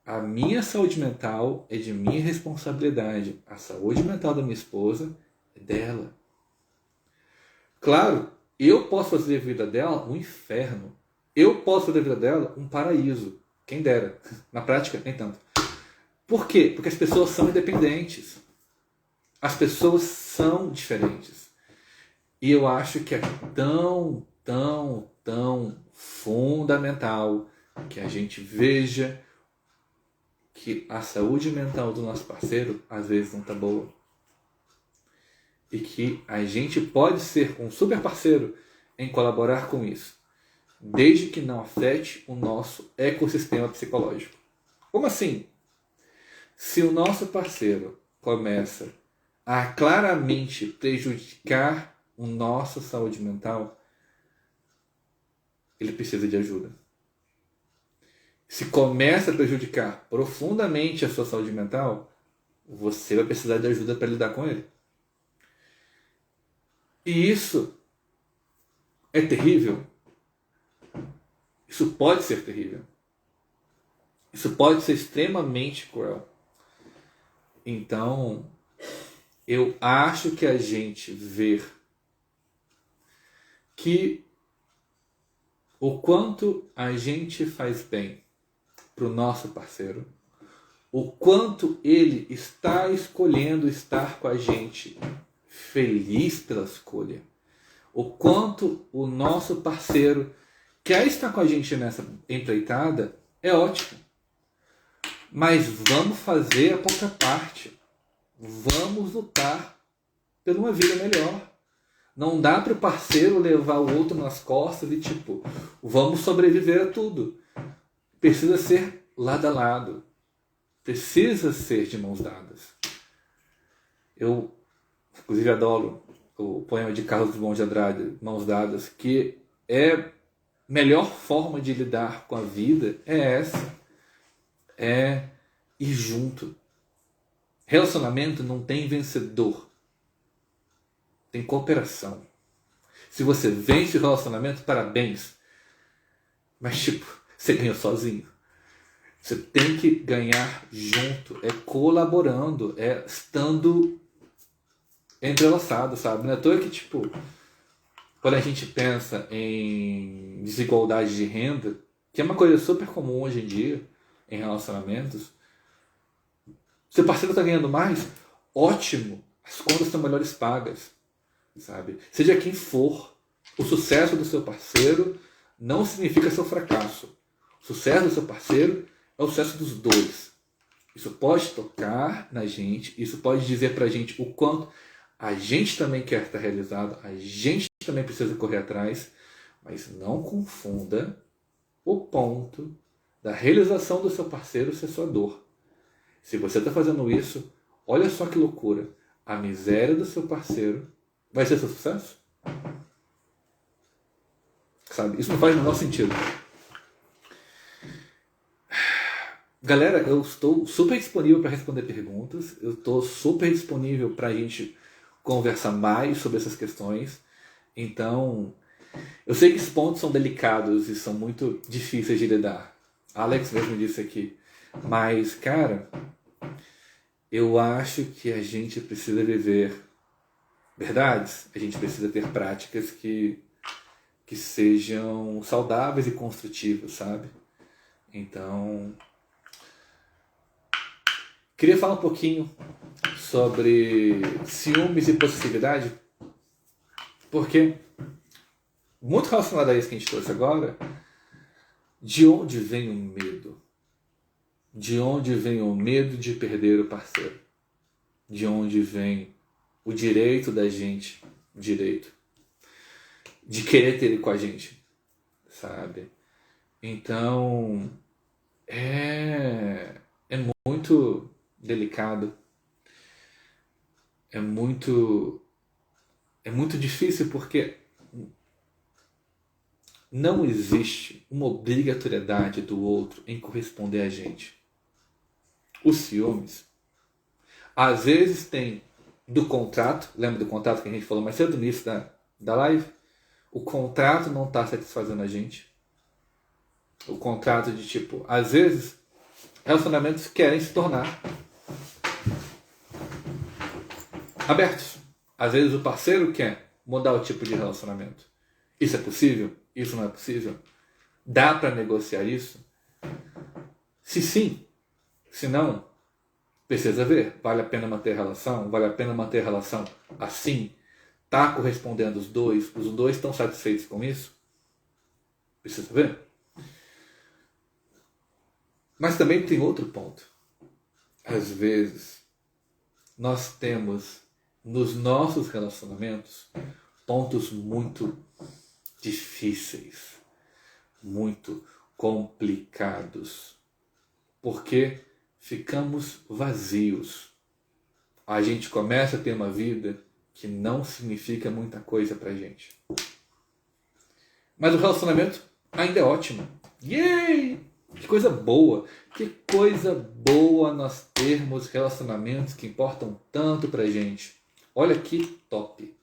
a minha saúde mental é de minha responsabilidade. A saúde mental da minha esposa é dela. Claro, eu posso fazer a vida dela um inferno. Eu posso fazer a vida dela um paraíso. Quem dera. Na prática, nem tanto. Por quê? Porque as pessoas são independentes. As pessoas são diferentes. E eu acho que é tão, tão, tão fundamental que a gente veja que a saúde mental do nosso parceiro às vezes não está boa. E que a gente pode ser um super parceiro em colaborar com isso, desde que não afete o nosso ecossistema psicológico. Como assim? Se o nosso parceiro começa a claramente prejudicar a nossa saúde mental, ele precisa de ajuda. Se começa a prejudicar profundamente a sua saúde mental, você vai precisar de ajuda para lidar com ele. E isso é terrível. Isso pode ser terrível. Isso pode ser extremamente cruel. Então, eu acho que a gente ver que o quanto a gente faz bem para o nosso parceiro, o quanto ele está escolhendo estar com a gente feliz pela escolha, o quanto o nosso parceiro quer estar com a gente nessa empreitada, é ótimo. Mas vamos fazer a contraparte. Vamos lutar por uma vida melhor. Não dá para o parceiro levar o outro nas costas e tipo, vamos sobreviver a tudo. Precisa ser lado a lado. Precisa ser de mãos dadas. Eu, inclusive, adoro o poema de Carlos Drummond de Andrade, Mãos Dadas, que é a melhor forma de lidar com a vida é essa. É ir junto. Relacionamento não tem vencedor. Tem cooperação. Se você vence o relacionamento, parabéns. Mas tipo, você ganhou sozinho. Você tem que ganhar junto. É colaborando. É estando entrelaçado, sabe? Não é à toa que tipo, quando a gente pensa em desigualdade de renda, que é uma coisa super comum hoje em dia em relacionamentos, seu parceiro está ganhando mais? Ótimo! As contas estão melhores pagas, sabe? Seja quem for, o sucesso do seu parceiro não significa seu fracasso. O sucesso do seu parceiro é o sucesso dos dois. Isso pode tocar na gente, isso pode dizer pra gente o quanto a gente também quer estar realizado, a gente também precisa correr atrás, mas não confunda o ponto da realização do seu parceiro ser sua dor. Se você está fazendo isso, olha só que loucura. A miséria do seu parceiro vai ser seu sucesso? Sabe? Isso não faz o menor sentido. Galera, eu estou super disponível para responder perguntas. Eu estou super disponível para a gente conversar mais sobre essas questões. Então, eu sei que esses pontos são delicados e são muito difíceis de lidar. Alex mesmo disse aqui. Mas, cara, eu acho que a gente precisa viver verdades. A gente precisa ter práticas que sejam saudáveis e construtivas, sabe? Então, queria falar um pouquinho sobre ciúmes e possessividade, porque muito relacionado a isso que a gente trouxe agora, de onde vem o medo? De onde vem o medo de perder o parceiro? De onde vem o direito da gente, de querer ter ele com a gente, sabe? Então, é muito delicado, é muito difícil porque não existe uma obrigatoriedade do outro em corresponder a gente. Os ciúmes, às vezes tem do contrato, lembra do contrato que a gente falou mais cedo no início da live? O contrato não está satisfazendo a gente. O contrato de tipo, às vezes, relacionamentos querem se tornar abertos. Às vezes o parceiro quer mudar o tipo de relacionamento. Isso é possível? Isso não é possível? Dá para negociar isso? Se sim, se não, Precisa ver, vale a pena manter a relação? Vale a pena manter a relação assim? Está correspondendo os dois estão satisfeitos com isso? Precisa ver. Mas também tem outro ponto. Às vezes, nós temos nos nossos relacionamentos pontos muito difíceis, muito complicados, porque ficamos vazios. A gente começa a ter uma vida que não significa muita coisa pra gente. Mas o relacionamento ainda é ótimo. Yay! Que coisa boa! Que coisa boa nós termos relacionamentos que importam tanto pra gente. Olha que top!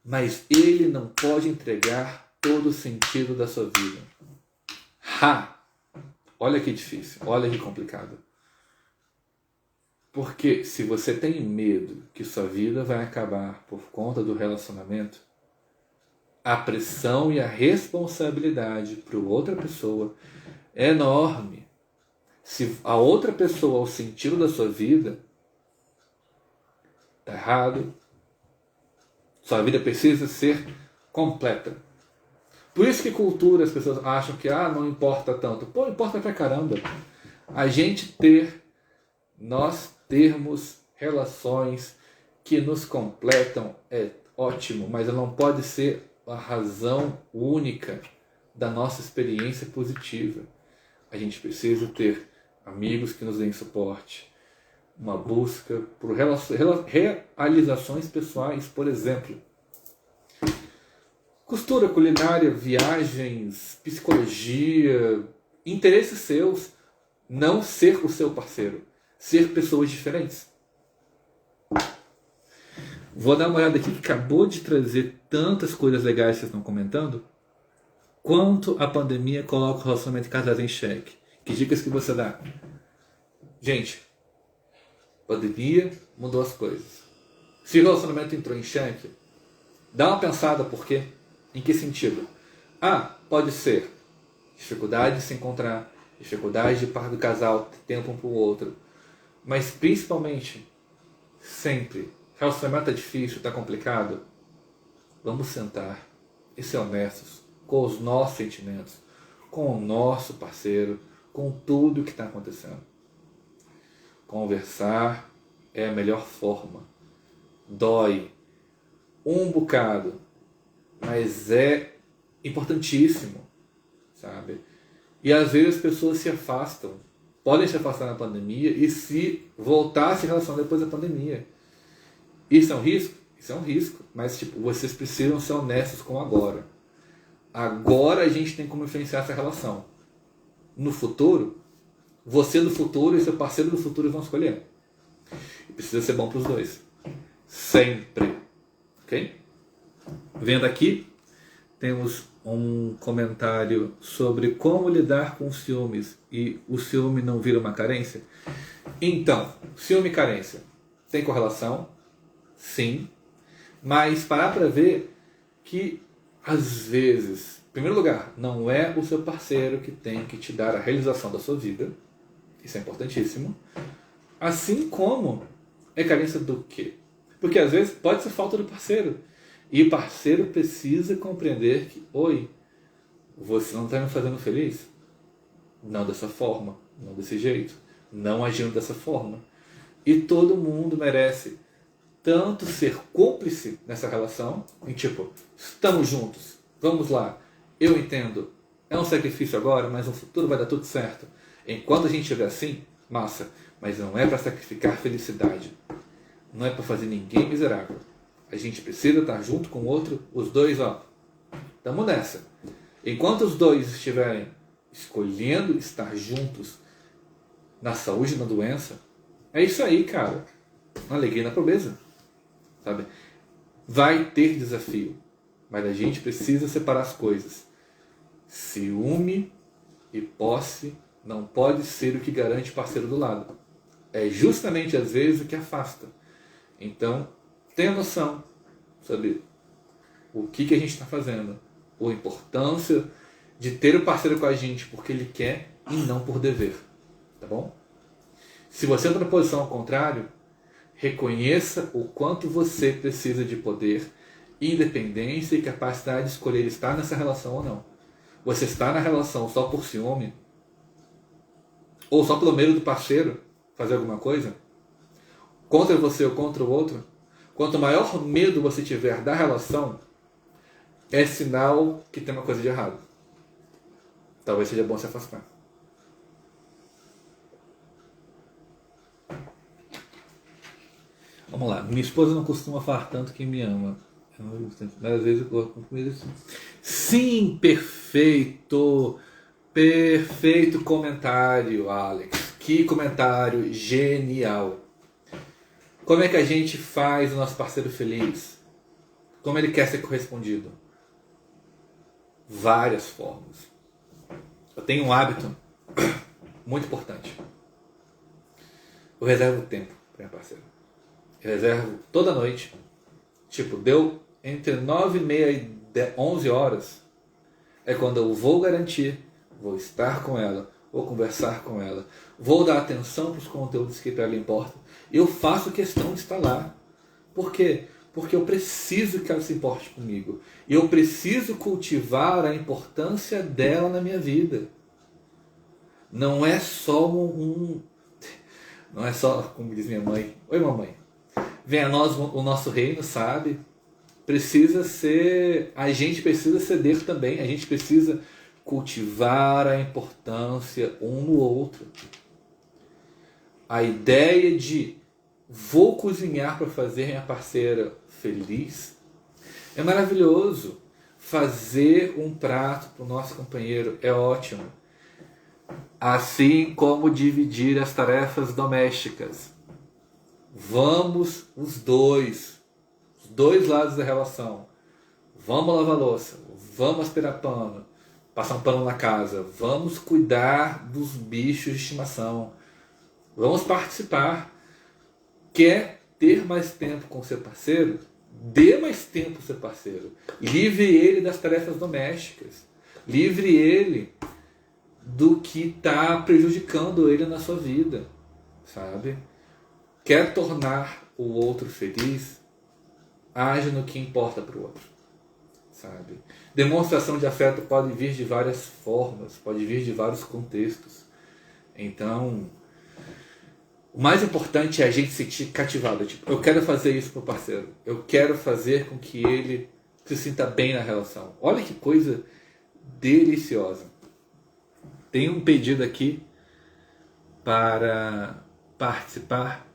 Mas ele não pode entregar todo o sentido da sua vida. Olha que difícil, olha que complicado. Porque se você tem medo que sua vida vai acabar por conta do relacionamento, a pressão e a responsabilidade para outra pessoa é enorme. Se a outra pessoa, o sentido da sua vida, está errado, sua vida precisa ser completa. Por isso que cultura, as pessoas acham que não importa tanto. Pô, importa pra caramba. Nós termos relações que nos completam é ótimo, mas ela não pode ser a razão única da nossa experiência positiva. A gente precisa ter amigos que nos deem suporte, uma busca por realizações pessoais, por exemplo. Costura, culinária, viagens, psicologia, interesses seus, não ser o seu parceiro, ser pessoas diferentes. Vou dar uma olhada aqui que acabou de trazer tantas coisas legais que vocês estão comentando. Quanto a pandemia coloca o relacionamento de casais em xeque? Que dicas que você dá? Gente, pandemia mudou as coisas. Se o relacionamento entrou em xeque, dá uma pensada por quê. Em que sentido? Pode ser dificuldade de se encontrar, dificuldade de parte do casal ter tempo um para o outro. Mas principalmente, sempre, relacionamento é difícil, está complicado. Vamos sentar e ser honestos com os nossos sentimentos, com o nosso parceiro, com tudo o que está acontecendo. Conversar é a melhor forma. Dói um bocado, mas é importantíssimo, sabe? E às vezes as pessoas se afastam, podem se afastar na pandemia e se voltar a se relacionar depois da pandemia. Isso é um risco? Isso é um risco, mas vocês precisam ser honestos com o agora. Agora a gente tem como influenciar essa relação. No futuro, você do futuro e seu parceiro do futuro vão escolher. E precisa ser bom para os dois. Sempre. Ok? Vendo aqui, temos um comentário sobre como lidar com ciúmes e o ciúme não vira uma carência. Então, ciúme e carência tem correlação? Sim. Mas parar para ver que, às vezes, em primeiro lugar, não é o seu parceiro que tem que te dar a realização da sua vida. Isso é importantíssimo. Assim como é carência do quê? Porque às vezes pode ser falta do parceiro. E o parceiro precisa compreender que, você não está me fazendo feliz? Não dessa forma, não desse jeito, não agindo dessa forma. E todo mundo merece tanto ser cúmplice nessa relação, em estamos juntos, vamos lá, eu entendo, é um sacrifício agora, mas no futuro vai dar tudo certo. Enquanto a gente estiver assim, massa, mas não é para sacrificar felicidade, não é para fazer ninguém miserável. A gente precisa estar junto com o outro, os dois, estamos nessa. Enquanto os dois estiverem escolhendo estar juntos na saúde e na doença, é isso aí, cara. Na alegria e na pobreza. Sabe? Vai ter desafio, mas a gente precisa separar as coisas. Ciúme e posse não pode ser o que garante o parceiro do lado. É justamente às vezes o que afasta. Então, tenha noção sobre o que a gente está fazendo, a importância de ter o parceiro com a gente porque ele quer e não por dever, tá bom? Se você está na posição ao contrário, reconheça o quanto você precisa de poder, independência e capacidade de escolher estar nessa relação ou não. Você está na relação só por ciúme, ou só pelo medo do parceiro fazer alguma coisa, contra você ou contra o outro, quanto maior medo você tiver da relação, é sinal que tem uma coisa de errado. Talvez seja bom se afastar. Vamos lá. Minha esposa não costuma falar tanto que me ama. Mas às vezes eu gosto com comida assim. Sim, perfeito. Perfeito comentário, Alex. Que comentário genial. Como é que a gente faz o nosso parceiro feliz? Como ele quer ser correspondido? Várias formas. Eu tenho um hábito muito importante. Eu reservo tempo para minha parceira. Eu reservo toda noite. Tipo, deu entre 9h30 e 11 horas. É quando eu vou garantir, vou estar com ela, vou conversar com ela, vou dar atenção para os conteúdos que para ela importam. Eu faço questão de estar lá. Por quê? Porque eu preciso que ela se importe comigo. E eu preciso cultivar a importância dela na minha vida. Não é só não é só, como diz minha mãe, oi mamãe, venha a nós o nosso reino, sabe? A gente precisa ceder também, a gente precisa cultivar a importância um no outro. A ideia de vou cozinhar para fazer minha parceira feliz é maravilhoso. Fazer um prato para o nosso companheiro é ótimo. Assim como dividir as tarefas domésticas. Vamos os dois lados da relação. Vamos lavar louça, vamos aspirar pano, passar um pano na casa, vamos cuidar dos bichos de estimação, vamos participar. Quer ter mais tempo com seu parceiro? Dê mais tempo ao seu parceiro. Livre ele das tarefas domésticas. Livre ele do que está prejudicando ele na sua vida, sabe? Quer tornar o outro feliz? Age no que importa para o outro, sabe? Demonstração de afeto pode vir de várias formas, pode vir de vários contextos. Então, o mais importante é a gente se sentir cativado. Tipo, eu quero fazer isso pro parceiro. Eu quero fazer com que ele se sinta bem na relação. Olha que coisa deliciosa. Tem um pedido aqui para participar.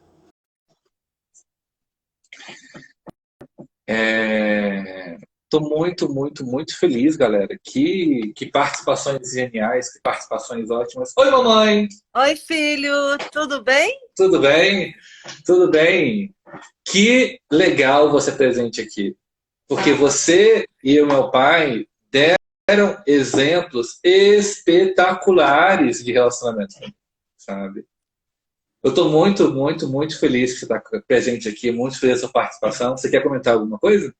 Estou muito feliz, galera. Que participações geniais, que participações ótimas. Oi, mamãe! Oi, filho, tudo bem? Tudo bem? Tudo bem? Que legal você presente aqui. Porque você e o meu pai deram exemplos espetaculares de relacionamento, sabe? Eu estou muito feliz que você está presente aqui, muito feliz com a sua participação. Você quer comentar alguma coisa?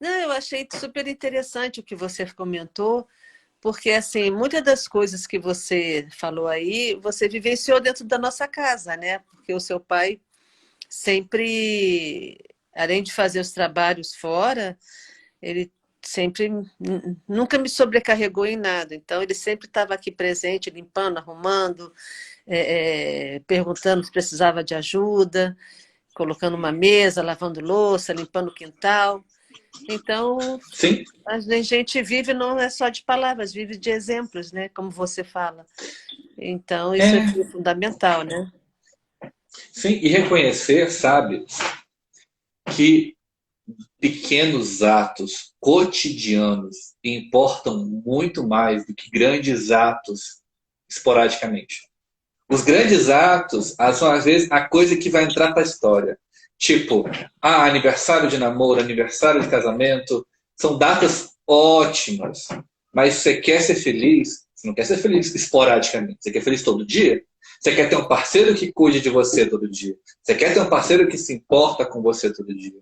Não, eu achei super interessante o que você comentou, porque assim, muitas das coisas que você falou aí, você vivenciou dentro da nossa casa, né? Porque o seu pai sempre, além de fazer os trabalhos fora, ele sempre nunca me sobrecarregou em nada. Então, ele sempre estava aqui presente, limpando, arrumando, perguntando se precisava de ajuda, colocando uma mesa, lavando louça, limpando o quintal. Então, Sim, a gente vive não é só de palavras, vive de exemplos, né? Como você fala. Então, isso é é, fundamental, né? sim, e reconhecer, sabe, que pequenos atos cotidianos importam muito mais do que grandes atos esporadicamente. Os grandes atos são, às vezes, a coisa que vai entrar para a história. Tipo, aniversário de namoro, aniversário de casamento, são datas ótimas. Mas você quer ser feliz, você não quer ser feliz esporadicamente. Você quer ser feliz todo dia? Você quer ter um parceiro que cuide de você todo dia? Você quer ter um parceiro que se importa com você todo dia?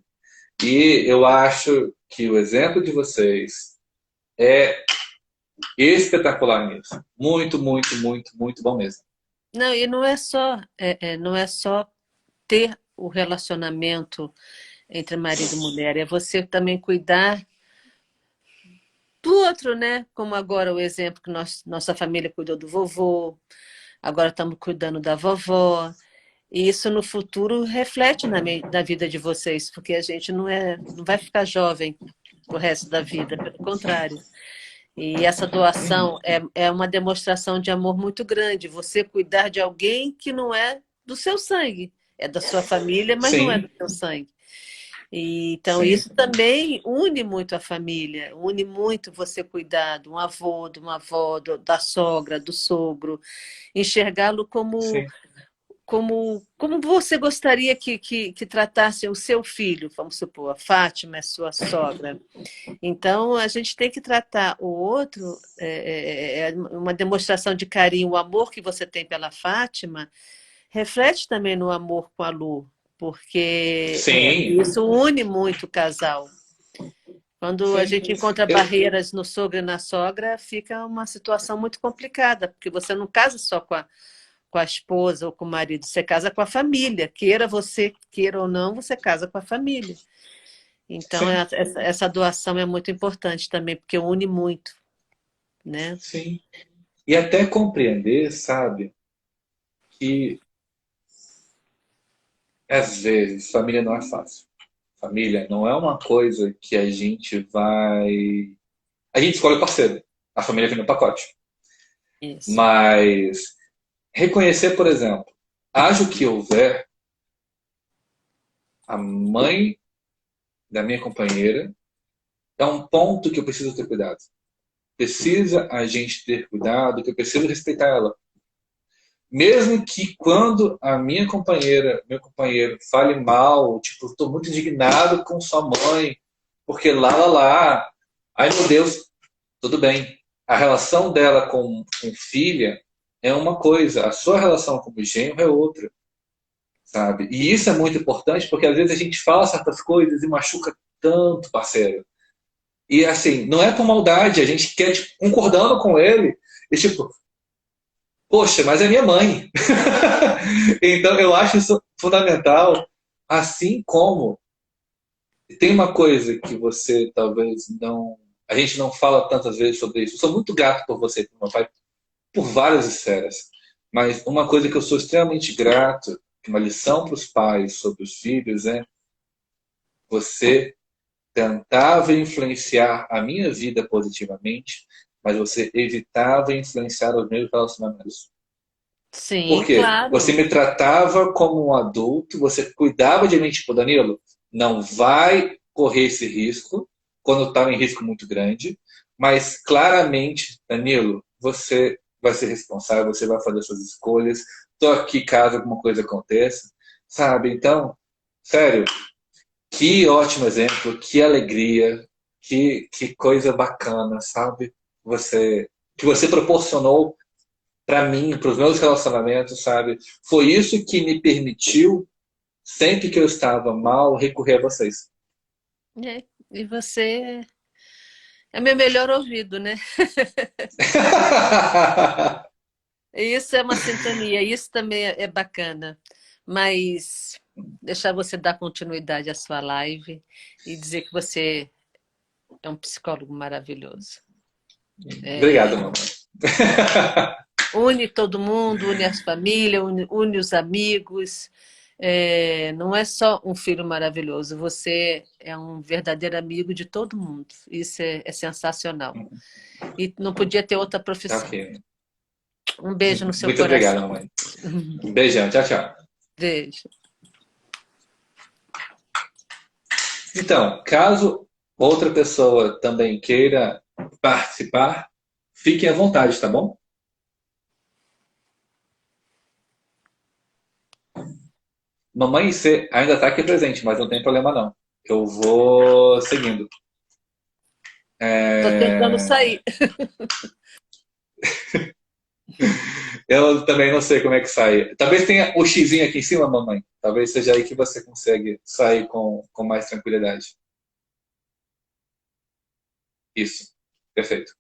E eu acho que o exemplo de vocês é espetacular nisso. Muito bom mesmo. Não, e não é só ter o relacionamento entre marido e mulher, é você também cuidar do outro, né? Como agora o exemplo que nossa família cuidou do vovô, agora estamos cuidando da vovó. E isso no futuro reflete na vida de vocês, porque a gente não vai ficar jovem o resto da vida, pelo contrário. E essa doação é uma demonstração de amor muito grande. Você cuidar de alguém que não é do seu sangue, é da sua família, mas não é do Sim, seu sangue. E, então, sim, isso também une muito a família, une muito você cuidar de um avô, de uma avó, da sogra, do sogro, enxergá-lo como sim, como você gostaria que tratasse o seu filho, vamos supor, a Fátima é sua sogra. Então, a gente tem que tratar o outro, uma demonstração de carinho, o amor que você tem pela Fátima, reflete também no amor com a Lu, porque sim. isso une muito o casal. Quando a Sim. gente encontra Eu, barreiras no sogro e na sogra, fica uma situação muito complicada, porque você não casa só com a esposa ou com o marido, você casa com a família. Queira você, queira ou não, você casa com a família. Então, sim, essa doação é muito importante também, porque une muito, né? sim. E até compreender, sabe, que às vezes família não é fácil. Família não é uma coisa que a gente vai. A gente escolhe o parceiro. A família vem no pacote. Isso. Mas reconhecer, por exemplo, haja o que houver, a mãe da minha companheira é um ponto que eu preciso ter cuidado. Precisa a gente ter cuidado, que eu preciso respeitar ela. Mesmo que quando a minha companheira, meu companheiro, fale mal, tipo, estou muito indignado com sua mãe, porque lá, ai meu Deus, tudo bem. A relação dela com filha é uma coisa, a sua relação com o genro é outra, sabe? E isso é muito importante porque às vezes a gente fala certas coisas e machuca tanto, parceiro. E assim, não é por maldade, a gente quer, tipo, concordando com ele, e tipo, poxa, mas é minha mãe. Então eu acho isso fundamental, assim como tem uma coisa que você talvez não. A gente não fala tantas vezes sobre isso. Eu sou muito grato por você e por meu pai, por várias esferas. Mas uma coisa que eu sou extremamente grato, uma lição para os pais sobre os filhos, é você tentava influenciar a minha vida positivamente, mas você evitava influenciar os meus relacionamentos. Por Sim, quê? Você claro. me tratava como um adulto, você cuidava de mim, tipo, Danilo, não vai correr esse risco quando está em risco muito grande, mas claramente, Danilo, você vai ser responsável, você vai fazer suas escolhas, estou aqui caso alguma coisa aconteça, sabe? Então, sério, que ótimo exemplo, que alegria, que coisa bacana, sabe? Você, que você proporcionou para mim, para os meus relacionamentos, sabe? Foi isso que me permitiu, sempre que eu estava mal, recorrer a vocês. E você é meu melhor ouvido, né? Isso é uma sintonia, isso também é bacana. Mas deixar você dar continuidade à sua live e dizer que você é um psicólogo maravilhoso. Obrigado, É, mamãe. une todo mundo, une as famílias, une os amigos. Não é só um filho maravilhoso, você é um verdadeiro amigo de todo mundo. Isso é sensacional. E não podia ter outra Tá profissão. ok. Um beijo no seu Muito obrigado, coração. mamãe. Um beijão. Tchau, tchau. Beijo. Então, caso outra pessoa também queira participar, fiquem à vontade, tá bom? Mamãe C ainda está aqui presente, mas não tem problema não. Eu vou seguindo. Estou tentando É, sair. eu também não sei como é que sai. Talvez tenha o xizinho aqui em cima, mamãe. Talvez seja aí que você consegue sair com mais tranquilidade. Isso. Perfeito.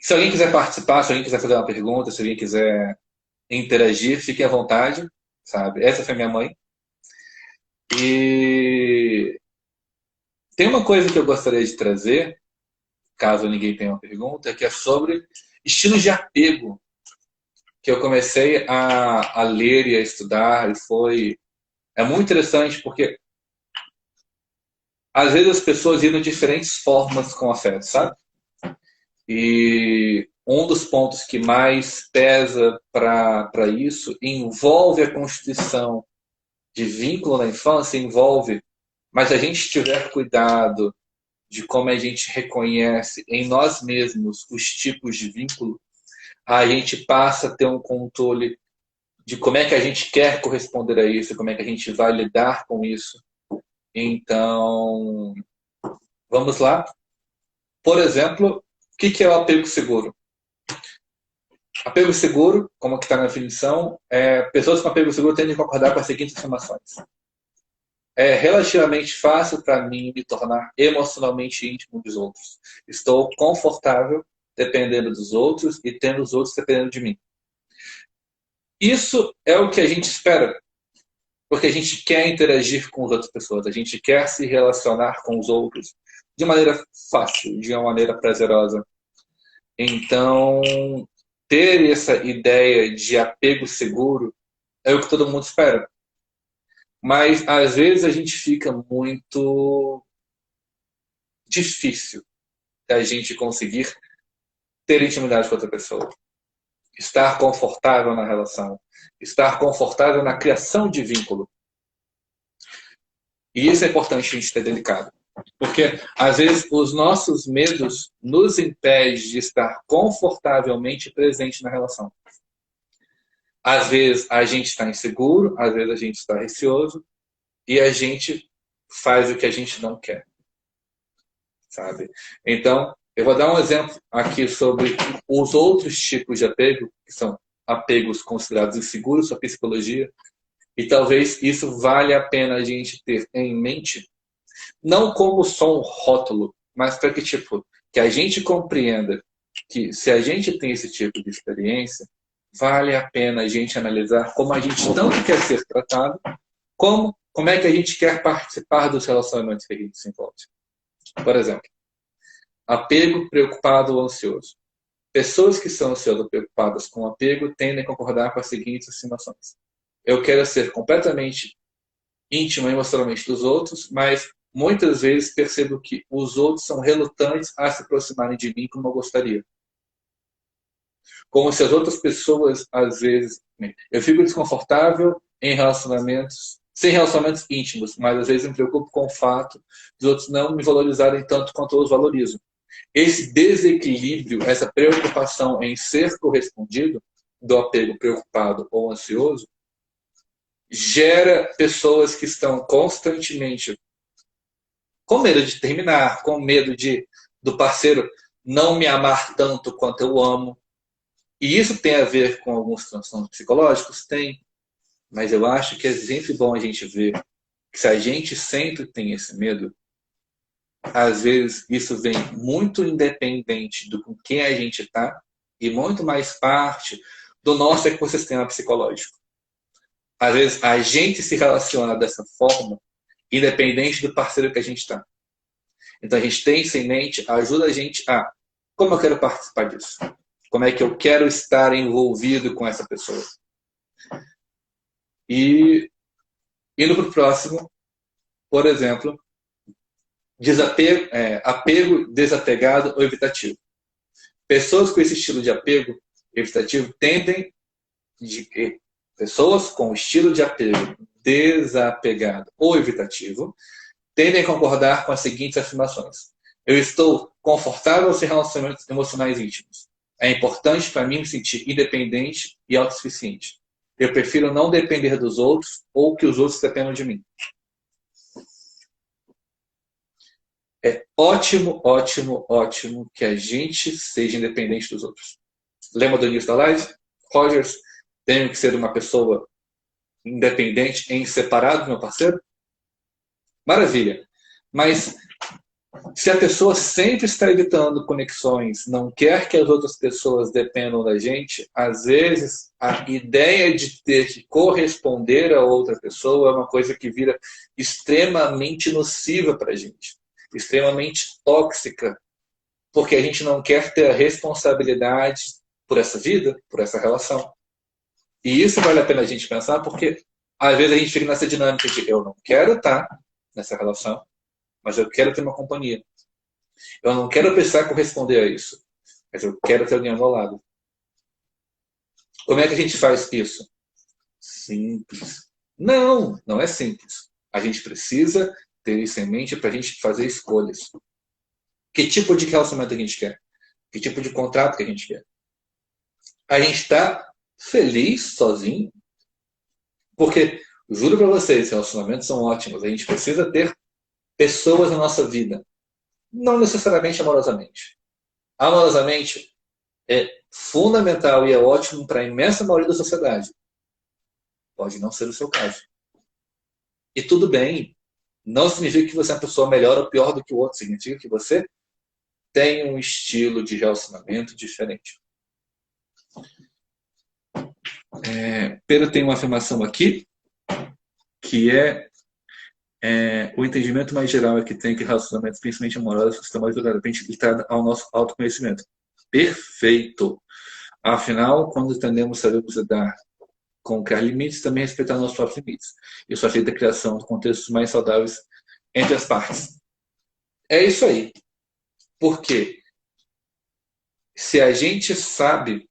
Se alguém quiser participar, se alguém quiser fazer uma pergunta, se alguém quiser interagir, fiquem à vontade, sabe? Essa foi minha mãe. E tem uma coisa que eu gostaria de trazer, caso ninguém tenha uma pergunta, que é sobre estilos de apego, que eu comecei a ler e a estudar, e é muito interessante, porque às vezes as pessoas lidam de diferentes formas com afeto, sabe? E um dos pontos que mais pesa para isso envolve a constituição de vínculo na infância, envolve, mas se a gente tiver cuidado de como a gente reconhece em nós mesmos os tipos de vínculo, a gente passa a ter um controle de como é que a gente quer corresponder a isso, como é que a gente vai lidar com isso. Então, vamos lá. Por exemplo, o que é o apego seguro? Apego seguro, como que está na definição, pessoas com apego seguro tendem a concordar com as seguintes afirmações. É relativamente fácil para mim me tornar emocionalmente íntimo dos outros. Estou confortável dependendo dos outros e tendo os outros dependendo de mim. Isso é o que a gente espera, porque a gente quer interagir com as outras pessoas, a gente quer se relacionar com os outros de maneira fácil, de uma maneira prazerosa. Então, ter essa ideia de apego seguro é o que todo mundo espera. Mas, às vezes, a gente fica muito difícil da gente conseguir ter intimidade com outra pessoa. Estar confortável na relação. Estar confortável na criação de vínculo. E isso é importante a gente ter delicado. Porque, às vezes, os nossos medos nos impedem de estar confortavelmente presente na relação. Às vezes, a gente está inseguro, às vezes, a gente está receoso, e a gente faz o que a gente não quer. Sabe? Então, eu vou dar um exemplo aqui sobre os outros tipos de apego, que são apegos considerados inseguros para a psicologia, e talvez isso valha a pena a gente ter em mente, não como só um rótulo, mas para que a gente compreenda que se a gente tem esse tipo de experiência, vale a pena a gente analisar como a gente tanto quer ser tratado, como é que a gente quer participar dos relacionamentos que a gente se envolve. Por exemplo, apego, preocupado ou ansioso. Pessoas que são ansiosas ou preocupadas com apego tendem a concordar com as seguintes afirmações. Eu quero ser completamente íntimo emocionalmente dos outros, mas muitas vezes percebo que os outros são relutantes a se aproximarem de mim como eu gostaria. Como se as outras pessoas, às vezes... Eu fico desconfortável em relacionamentos, sem relacionamentos íntimos, mas às vezes me preocupo com o fato dos outros não me valorizarem tanto quanto eu os valorizo. Esse desequilíbrio, essa preocupação em ser correspondido, do apego preocupado ou ansioso, gera pessoas que estão constantemente com medo de terminar, com medo do parceiro não me amar tanto quanto eu amo. E isso tem a ver com alguns transtornos psicológicos? Tem. Mas eu acho que é sempre bom a gente ver que se a gente sempre tem esse medo, às vezes isso vem muito independente do com quem a gente está e muito mais parte do nosso ecossistema psicológico. Às vezes a gente se relaciona dessa forma independente do parceiro que a gente está. Então a gente tem isso em mente, ajuda a gente a como eu quero participar disso? Como é que eu quero estar envolvido com essa pessoa? E indo para o próximo, por exemplo, apego desapegado ou evitativo. Pessoas com esse estilo de apego evitativo pessoas com estilo de apego desapegado ou evitativo tendem a concordar com as seguintes afirmações. Eu estou confortável sem relacionamentos emocionais íntimos. É importante para mim me sentir independente e autossuficiente. Eu prefiro não depender dos outros ou que os outros dependam de mim. É ótimo, ótimo, ótimo que a gente seja independente dos outros. Lembra do início da live? Rogers, tenho que ser uma pessoa independente em separado do meu parceiro? Maravilha. Mas Se a pessoa sempre está evitando conexões, não quer que as outras pessoas dependam da gente, às vezes a ideia de ter que corresponder a outra pessoa é uma coisa que vira extremamente nociva para a gente, extremamente tóxica, porque a gente não quer ter a responsabilidade por essa vida, por essa relação. E isso vale a pena a gente pensar, porque às vezes a gente fica nessa dinâmica de eu não quero estar nessa relação, mas eu quero ter uma companhia. Eu não quero precisar corresponder a isso, mas eu quero ter alguém ao meu lado. Como é que a gente faz isso? Simples. Não, não é simples. A gente precisa ter isso em mente para a gente fazer escolhas. Que tipo de relacionamento a gente quer? Que tipo de contrato que a gente quer? A gente está feliz sozinho? Porque, juro para vocês, relacionamentos são ótimos. A gente precisa ter pessoas na nossa vida. Não necessariamente amorosamente. Amorosamente é fundamental e é ótimo para a imensa maioria da sociedade. Pode não ser o seu caso. E tudo bem. Não significa que você é uma pessoa melhor ou pior do que o outro. Significa que você tem um estilo de relacionamento diferente. Pedro tem uma afirmação aqui, que o entendimento mais geral é que tem que relacionamentos, principalmente amorosos, estão mais verdadeiramente ligados ao nosso autoconhecimento. Perfeito! Afinal, quando entendemos, sabemos lidar com criar limites, também respeitar nossos próprios limites. Isso facilita a criação de contextos mais saudáveis entre as partes. É isso aí. Porque se a gente sabe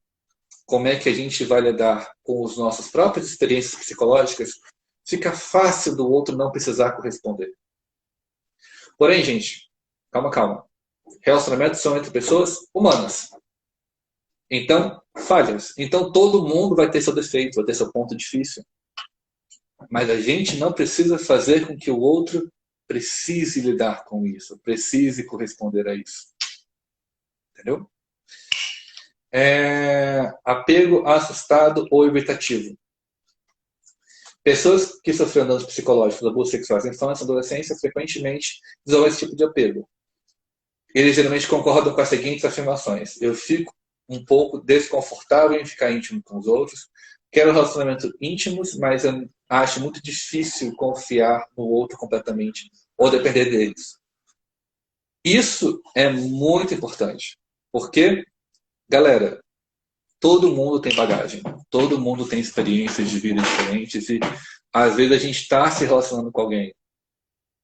como é que a gente vai lidar com as nossas próprias experiências psicológicas, fica fácil do outro não precisar corresponder. Porém, gente, calma. Relacionamentos são entre pessoas humanas. Então, falhas. Então, todo mundo vai ter seu defeito, vai ter seu ponto difícil. Mas a gente não precisa fazer com que o outro precise lidar com isso, precise corresponder a isso. Entendeu? Apego assustado ou evitativo. Pessoas que sofreram danos psicológicos, abusos sexuais na infância e adolescência frequentemente desenvolvem esse tipo de apego. Eles geralmente concordam com as seguintes afirmações: eu fico um pouco desconfortável em ficar íntimo com os outros, quero relacionamentos íntimos, mas eu acho muito difícil confiar no outro completamente ou depender deles. Isso é muito importante, porque, galera, todo mundo tem bagagem, todo mundo tem experiências de vida diferentes e às vezes a gente está se relacionando com alguém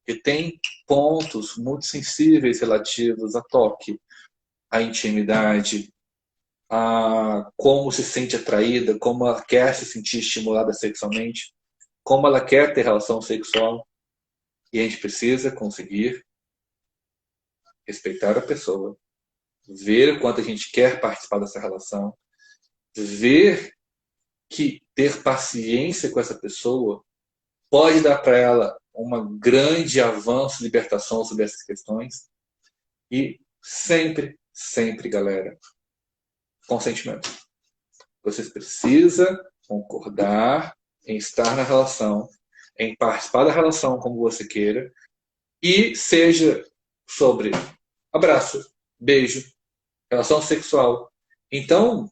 que tem pontos muito sensíveis relativos a toque, a intimidade, a como se sente atraída, como ela quer se sentir estimulada sexualmente, como ela quer ter relação sexual. E a gente precisa conseguir respeitar a pessoa, ver o quanto a gente quer participar dessa relação, ver que ter paciência com essa pessoa pode dar para ela um grande avanço, libertação sobre essas questões. E sempre, galera, consentimento. Você precisa concordar em estar na relação, em participar da relação como você queira, e seja sobre abraço, beijo, relação sexual. Então,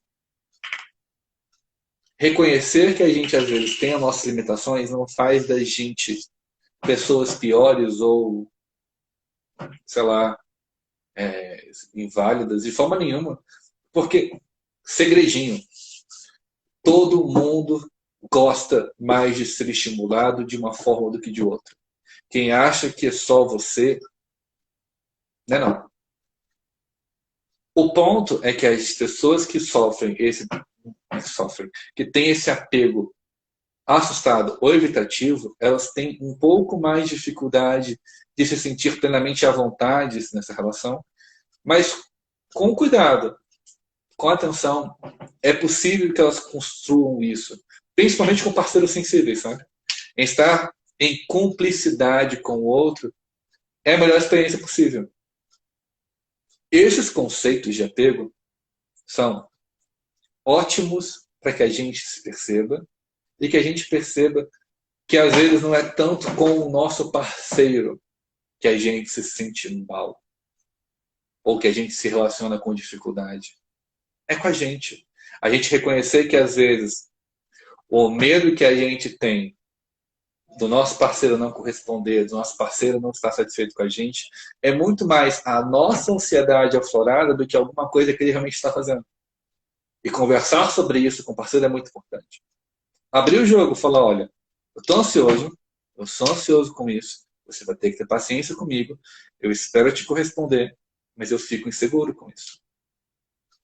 reconhecer que a gente às vezes tem as nossas limitações não faz da gente pessoas piores ou, sei lá, inválidas de forma nenhuma. Porque, segredinho, todo mundo gosta mais de ser estimulado de uma forma do que de outra. Quem acha que é só você, não. O ponto é que as pessoas que que têm esse apego assustado ou evitativo, elas têm um pouco mais de dificuldade de se sentir plenamente à vontade nessa relação, mas com cuidado, com atenção, é possível que elas construam isso, principalmente com parceiros sensíveis, sabe? Em estar em cumplicidade com o outro é a melhor experiência possível. Esses conceitos de apego são ótimos para que a gente se perceba e que a gente perceba que às vezes não é tanto com o nosso parceiro, que a gente se sente mal ou que a gente se relaciona com dificuldade. É com a gente. A gente reconhecer que às vezes o medo que a gente tem do nosso parceiro não corresponder, do nosso parceiro não estar satisfeito com a gente, é muito mais a nossa ansiedade aflorada do que alguma coisa que ele realmente está fazendo. E conversar sobre isso com o parceiro é muito importante. Abrir o jogo, falar, olha, eu estou ansioso, eu sou ansioso com isso, você vai ter que ter paciência comigo, eu espero te corresponder, mas eu fico inseguro com isso.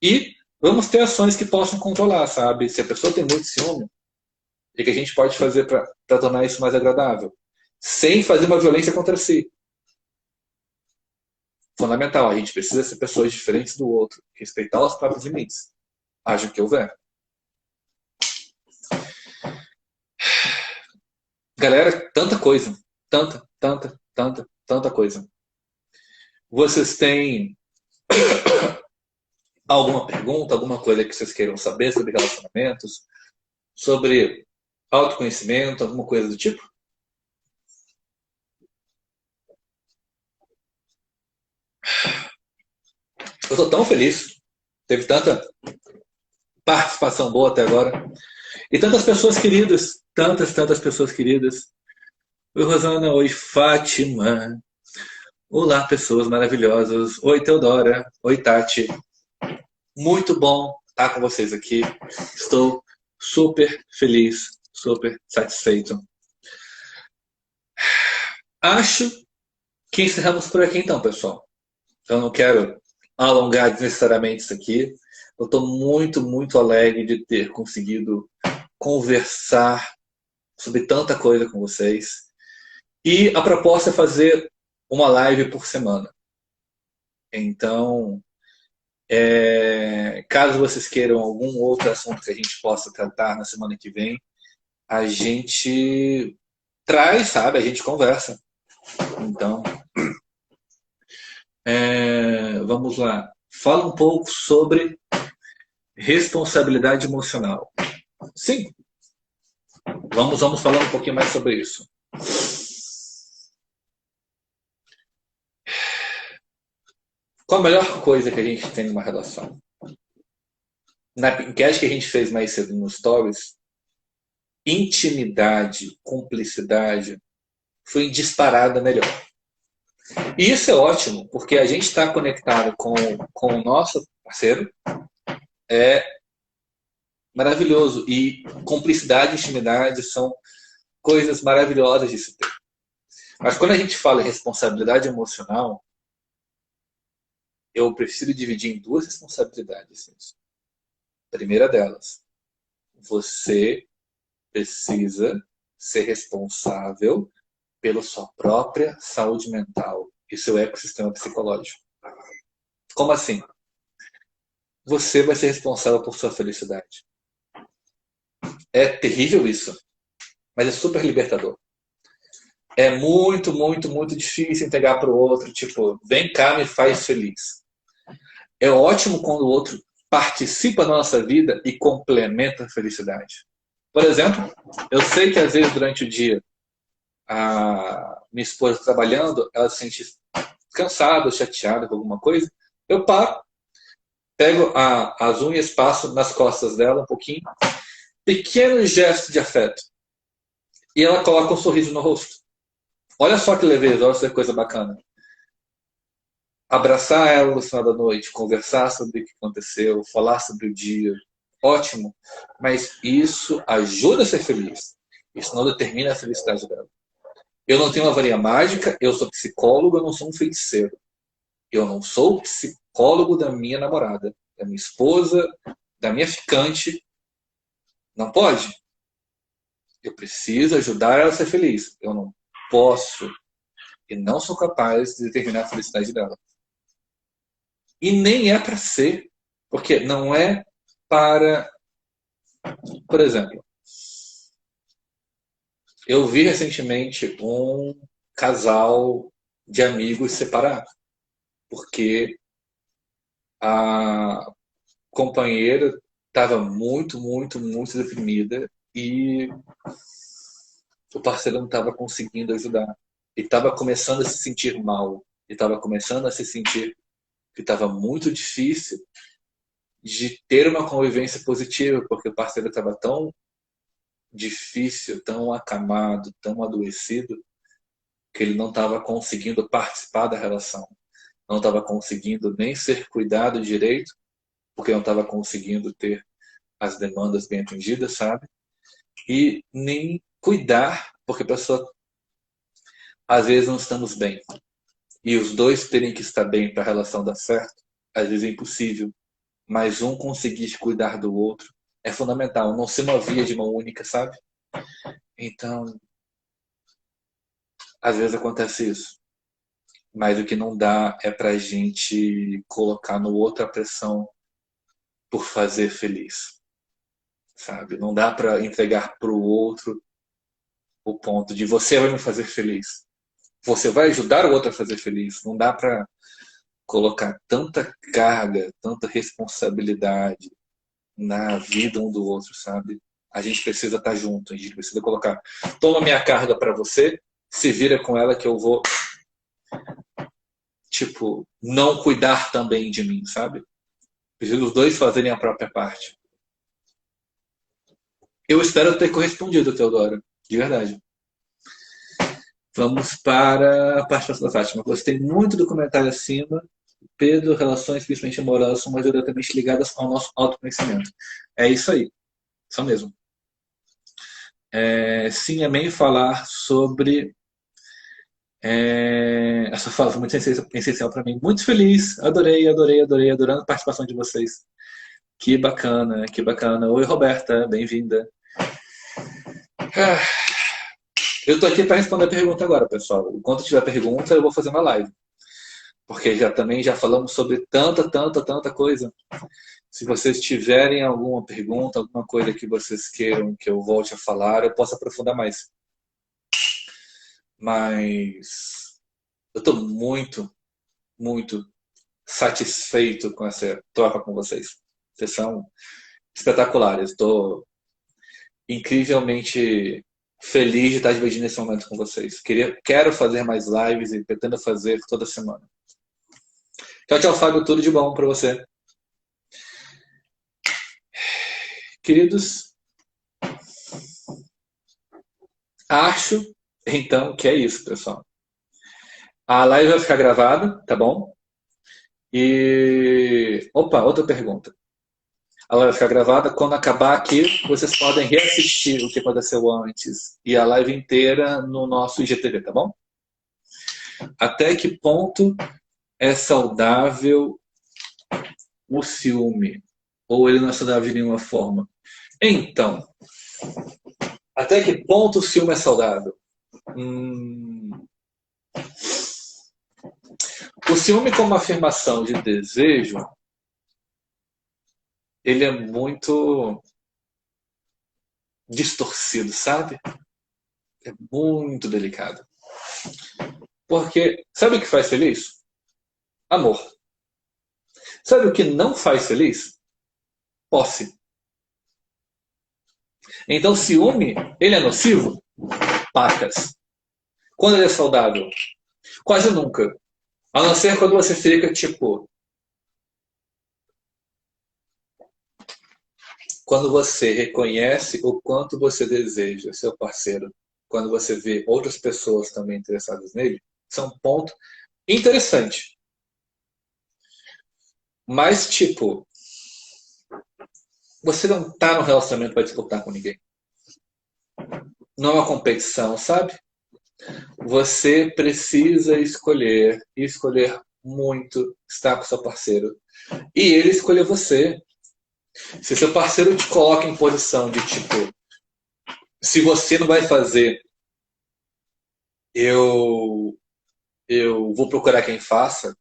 E vamos ter ações que possam controlar, sabe? Se a pessoa tem muito ciúme, o que a gente pode fazer para tornar isso mais agradável? Sem fazer uma violência contra si. Fundamental, a gente precisa ser pessoas diferentes do outro, respeitar os próprios limites. Haja o que houver. Galera, tanta coisa. Tanta coisa. Vocês têm alguma pergunta, alguma coisa que vocês queiram saber sobre relacionamentos? Sobre autoconhecimento, alguma coisa do tipo? Eu estou tão feliz. Teve tanta participação boa até agora. E tantas pessoas queridas. Tantas pessoas queridas. Oi, Rosana. Oi, Fátima. Olá, pessoas maravilhosas. Oi, Teodora. Oi, Tati. Muito bom estar com vocês aqui. Estou super feliz, super satisfeito. Acho que encerramos por aqui então, pessoal. Eu não quero alongar desnecessariamente isso aqui. Eu estou muito alegre de ter conseguido conversar sobre tanta coisa com vocês. E a proposta é fazer uma live por semana. Então, caso vocês queiram algum outro assunto que a gente possa tratar na semana que vem, a gente traz, sabe? A gente conversa. Então, vamos lá. Fala um pouco sobre responsabilidade emocional. Sim, vamos falar um pouquinho mais sobre isso. Qual a melhor coisa que a gente tem numa relação? Na enquete que a gente fez mais cedo nos stories, intimidade, cumplicidade foi disparada melhor. E isso é ótimo, porque a gente está conectado com o nosso parceiro, é maravilhoso. E cumplicidade e intimidade são coisas maravilhosas de se ter. Mas quando a gente fala em responsabilidade emocional, eu prefiro dividir em duas responsabilidades. A primeira delas, você precisa ser responsável pela sua própria saúde mental e seu ecossistema psicológico. Como assim? Você vai ser responsável por sua felicidade. É terrível isso, mas é super libertador. É muito difícil entregar para o outro, tipo, vem cá, me faz feliz. É ótimo quando o outro participa da nossa vida e complementa a felicidade. Por exemplo, eu sei que às vezes durante o dia a minha esposa trabalhando, ela se sente cansada, chateada com alguma coisa, eu paro, pego as unhas, passo nas costas dela um pouquinho, pequeno gesto de afeto. E ela coloca um sorriso no rosto. Olha só que leveza, olha só que coisa bacana. Abraçar ela no final da noite, conversar sobre o que aconteceu, falar sobre o dia, ótimo. Mas isso ajuda a ser feliz. Isso não determina a felicidade dela. Eu não tenho uma varinha mágica, eu sou psicólogo, eu não sou um feiticeiro. Eu não sou psicólogo da minha namorada, da minha esposa, da minha ficante. Não pode. Eu preciso ajudar ela a ser feliz. Eu não posso e não sou capaz de determinar a felicidade dela. E nem é para ser, porque não é para... Por exemplo, eu vi recentemente um casal de amigos separar, porque a companheira estava muito deprimida e o parceiro não estava conseguindo ajudar. e estava começando a se sentir mal, e estava começando a se sentir que estava muito difícil de ter uma convivência positiva, porque o parceiro estava tão difícil, tão acamado, tão adoecido, que ele não estava conseguindo participar da relação, não estava conseguindo nem ser cuidado direito, porque não estava conseguindo ter as demandas bem atendidas, sabe? E nem cuidar, porque a pessoa, às vezes não estamos bem. E os dois terem que estar bem para a relação dar certo, às vezes é impossível. Mas um conseguir cuidar do outro é fundamental. Não ser uma via de mão única, sabe? Então, às vezes acontece isso. Mas o que não dá é pra gente colocar no outro a pressão por fazer feliz, sabe? Não dá pra entregar pro outro o ponto de você vai me fazer feliz. Você vai ajudar o outro a fazer feliz. Não dá pra colocar tanta carga, tanta responsabilidade na vida um do outro, sabe? A gente precisa estar junto, a gente precisa colocar. Toma minha carga pra você, se vira com ela que eu vou, tipo, não cuidar também de mim, sabe? Preciso os dois fazerem a própria parte. Eu espero ter correspondido, Teodoro. De verdade. Vamos para a participação da Fátima. Gostei muito do comentário acima. Pedro, relações, principalmente amorosas, são majoritariamente ligadas ao nosso autoconhecimento. É isso aí. São mesmo. Sim, amém falar sobre... essa fala foi muito essencial para mim. Muito feliz. Adorei, adorei, adorei. Adorando a participação de vocês. Que bacana, que bacana. Oi, Roberta. Bem-vinda. Eu tô aqui para responder a pergunta agora, pessoal. Enquanto tiver pergunta, eu vou fazer uma live. Porque também já falamos sobre tanta coisa. Se vocês tiverem alguma pergunta, alguma coisa que vocês queiram que eu volte a falar, eu posso aprofundar mais. Mas eu tô muito satisfeito com essa troca com vocês. Vocês são espetaculares. Estou incrivelmente feliz de estar dividindo esse momento com vocês. Quero fazer mais lives e pretendo fazer toda semana. Tchau, tchau, Fábio. Tudo de bom para você. Queridos, acho, então, que é isso, pessoal. A live vai ficar gravada, tá bom? E... Opa, outra pergunta. A live vai ficar gravada. Quando acabar aqui, vocês podem reassistir o que aconteceu antes e a live inteira no nosso IGTV, tá bom? Até que ponto é saudável o ciúme? Ou ele não é saudável de nenhuma forma? Então, até que ponto o ciúme é saudável? O ciúme como afirmação de desejo, ele é muito distorcido, sabe? É muito delicado. Porque, sabe o que faz feliz? Amor. Sabe o que não faz feliz? Posse. Então, ciúme, ele é nocivo? Pacas. Quando ele é saudável? Quase nunca. A não ser quando você fica, tipo... Quando você reconhece o quanto você deseja seu parceiro, quando você vê outras pessoas também interessadas nele, isso é um ponto interessante. Mas, tipo, você não tá no relacionamento para disputar com ninguém. Não é uma competição, sabe? Você precisa escolher, e escolher muito, estar com seu parceiro. E ele escolher você. Se seu parceiro te coloca em posição de, tipo, se você não vai fazer, eu vou procurar quem faça.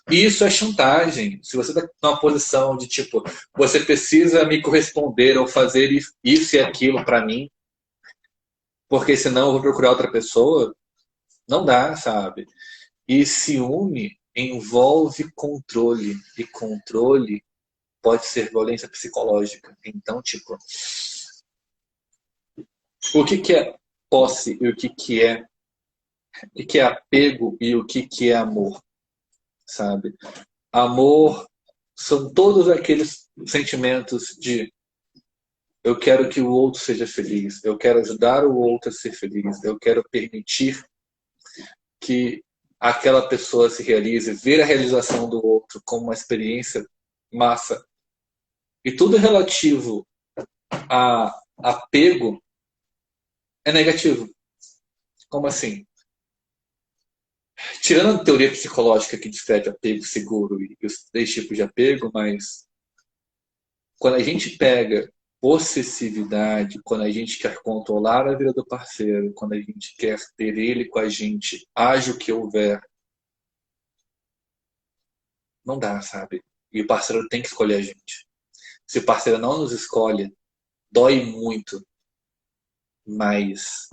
Isso é chantagem. Se você está numa posição de, tipo, você precisa me corresponder ou fazer isso e aquilo para mim, porque senão eu vou procurar outra pessoa, não dá, sabe? E ciúme envolve controle. E controle pode ser violência psicológica. Então, tipo, o que é posse e o que é O que é apego e o que é amor, sabe? Amor são todos aqueles sentimentos de eu quero que o outro seja feliz, eu quero ajudar o outro a ser feliz, eu quero permitir que aquela pessoa se realize, ver a realização do outro como uma experiência massa. E tudo relativo a apego é negativo. Como assim? Tirando a teoria psicológica que descreve apego seguro e os 3 tipos de apego, mas quando a gente pega possessividade, quando a gente quer controlar a vida do parceiro, quando a gente quer ter ele com a gente, haja o que houver, não dá, sabe? E o parceiro tem que escolher a gente. Se o parceiro não nos escolhe, dói muito, mas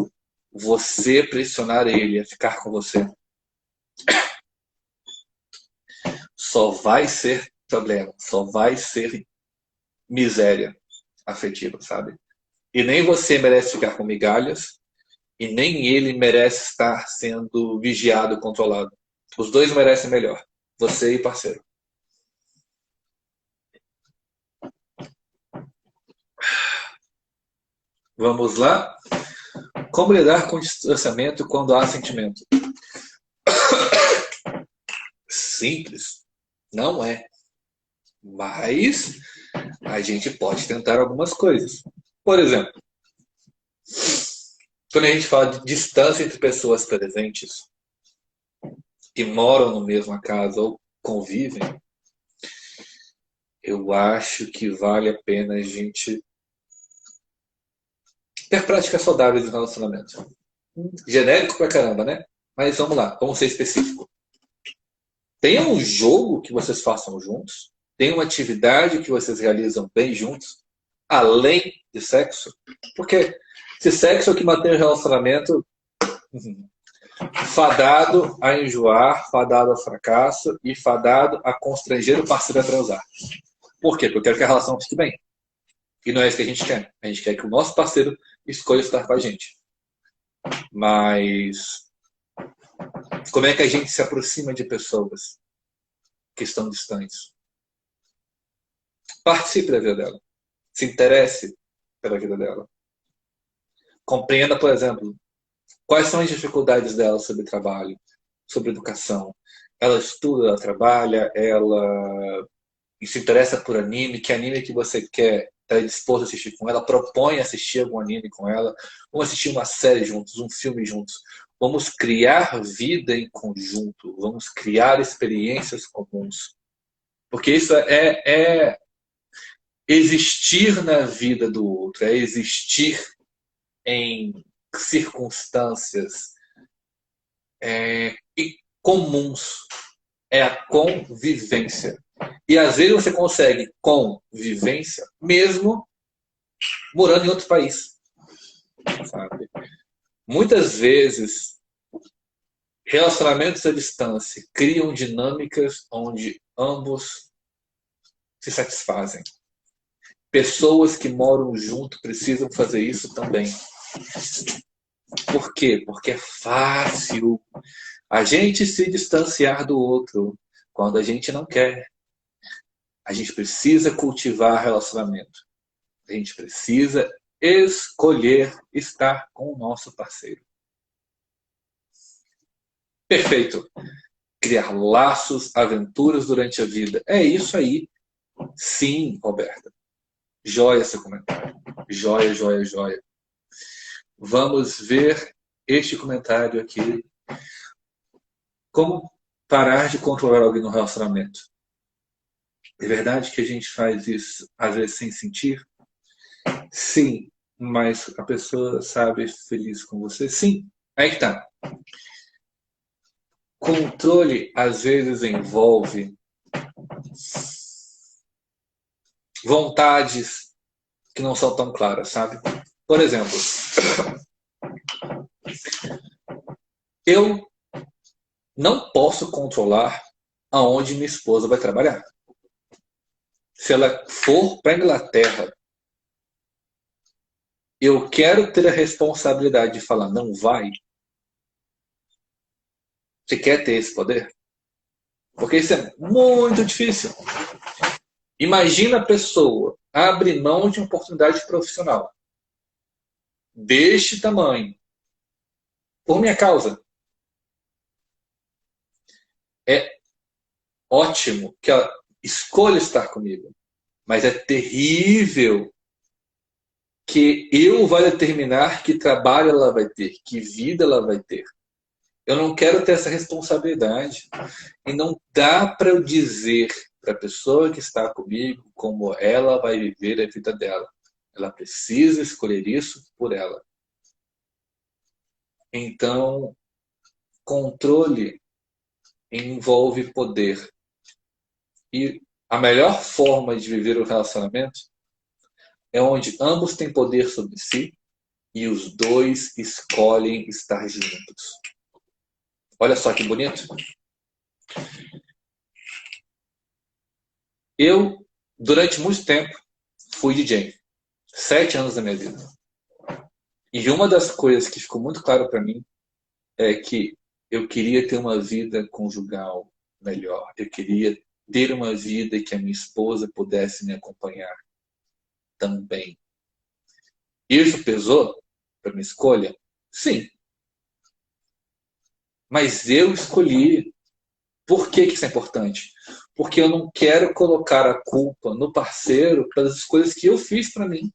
você pressionar ele a ficar com você só vai ser problema, só vai ser miséria afetiva, sabe? E nem você merece ficar com migalhas e nem ele merece estar sendo vigiado, controlado. Os dois merecem melhor, você e parceiro. Vamos lá? Como lidar com o distanciamento quando há sentimento? Simples. Não é. Mas a gente pode tentar algumas coisas. Por exemplo, quando a gente fala de distância entre pessoas presentes que moram na mesma casa ou convivem, eu acho que vale a pena a gente ter práticas saudáveis de relacionamento. Genérico pra caramba, né? Mas vamos lá, vamos ser específico. Tenha um jogo que vocês façam juntos, tenha uma atividade que vocês realizam bem juntos, além de sexo. Porque se sexo é o que mantém o relacionamento fadado a enjoar, fadado ao fracasso e fadado a constranger o parceiro a transar. Por quê? Porque eu quero que a relação fique bem. E não é isso que a gente quer. A gente quer que o nosso parceiro escolha estar com a gente. Mas como é que a gente se aproxima de pessoas que estão distantes? Participe da vida dela. Se interesse pela vida dela. Compreenda, por exemplo, quais são as dificuldades dela sobre trabalho, sobre educação. Ela estuda, ela trabalha, ela se interessa por anime, que anime que você quer, está disposto a assistir com ela, propõe assistir algum anime com ela, vamos assistir uma série juntos, um filme juntos, vamos criar vida em conjunto, vamos criar experiências comuns. Porque isso é existir na vida do outro, é existir em circunstâncias comuns, é a convivência. E às vezes você consegue convivência mesmo morando em outro país, sabe? Muitas vezes relacionamentos à distância criam dinâmicas onde ambos se satisfazem. Pessoas que moram junto precisam fazer isso também. Por quê? Porque é fácil a gente se distanciar do outro quando a gente não quer. A gente precisa cultivar relacionamento. A gente precisa escolher estar com o nosso parceiro. Perfeito. Criar laços, aventuras durante a vida. É isso aí. Sim, Roberta. Joia seu comentário. Joia, joia, joia. Vamos ver este comentário aqui. Como parar de controlar alguém no relacionamento? É verdade que a gente faz isso, às vezes, sem sentir? Sim, mas a pessoa sabe feliz com você? Sim, aí que tá. Controle, às vezes, envolve vontades que não são tão claras, sabe? Por exemplo, eu não posso controlar aonde minha esposa vai trabalhar. Se ela for para a Inglaterra, eu quero ter a responsabilidade de falar não vai. Você quer ter esse poder? Porque isso é muito difícil. Imagina a pessoa abrir mão de uma oportunidade profissional deste tamanho, por minha causa. É ótimo que ela escolha estar comigo, mas é terrível que eu vá determinar que trabalho ela vai ter, que vida ela vai ter. Eu não quero ter essa responsabilidade. E não dá para eu dizer para a pessoa que está comigo como ela vai viver a vida dela. Ela precisa escolher isso por ela. Então, controle envolve poder. E a melhor forma de viver o relacionamento é onde ambos têm poder sobre si e os dois escolhem estar juntos. Olha só que bonito. Eu, durante muito tempo, fui DJ. 7 anos da minha vida. E uma das coisas que ficou muito claro para mim é que eu queria ter uma vida conjugal melhor. Eu queria ter uma vida que a minha esposa pudesse me acompanhar também. Isso pesou para minha escolha? Sim. Mas eu escolhi. Por que isso é importante? Porque eu não quero colocar a culpa no parceiro pelas escolhas que eu fiz para mim.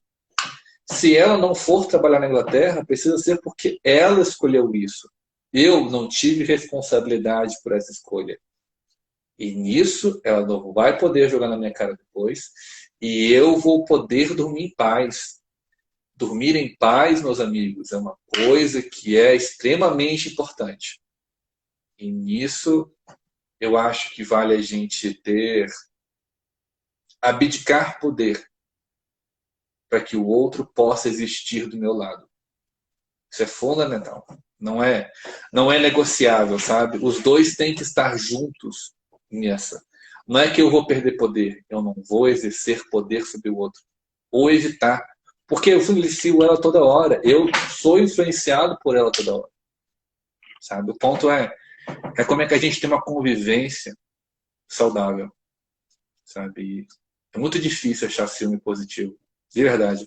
Se ela não for trabalhar na Inglaterra, precisa ser porque ela escolheu isso. Eu não tive responsabilidade por essa escolha. E nisso, ela não vai poder jogar na minha cara depois. E eu vou poder dormir em paz. Dormir em paz, meus amigos, é uma coisa que é extremamente importante. E nisso, eu acho que vale a gente abdicar poder para que o outro possa existir do meu lado. Isso é fundamental. Não é negociável, sabe? Os dois têm que estar juntos nessa. Não é que eu vou perder poder, eu não vou exercer poder sobre o outro. Ou evitar. Porque eu influencio ela toda hora. Eu sou influenciado por ela toda hora. Sabe? O ponto é como é que a gente tem uma convivência saudável. Sabe? É muito difícil achar filme positivo. De verdade.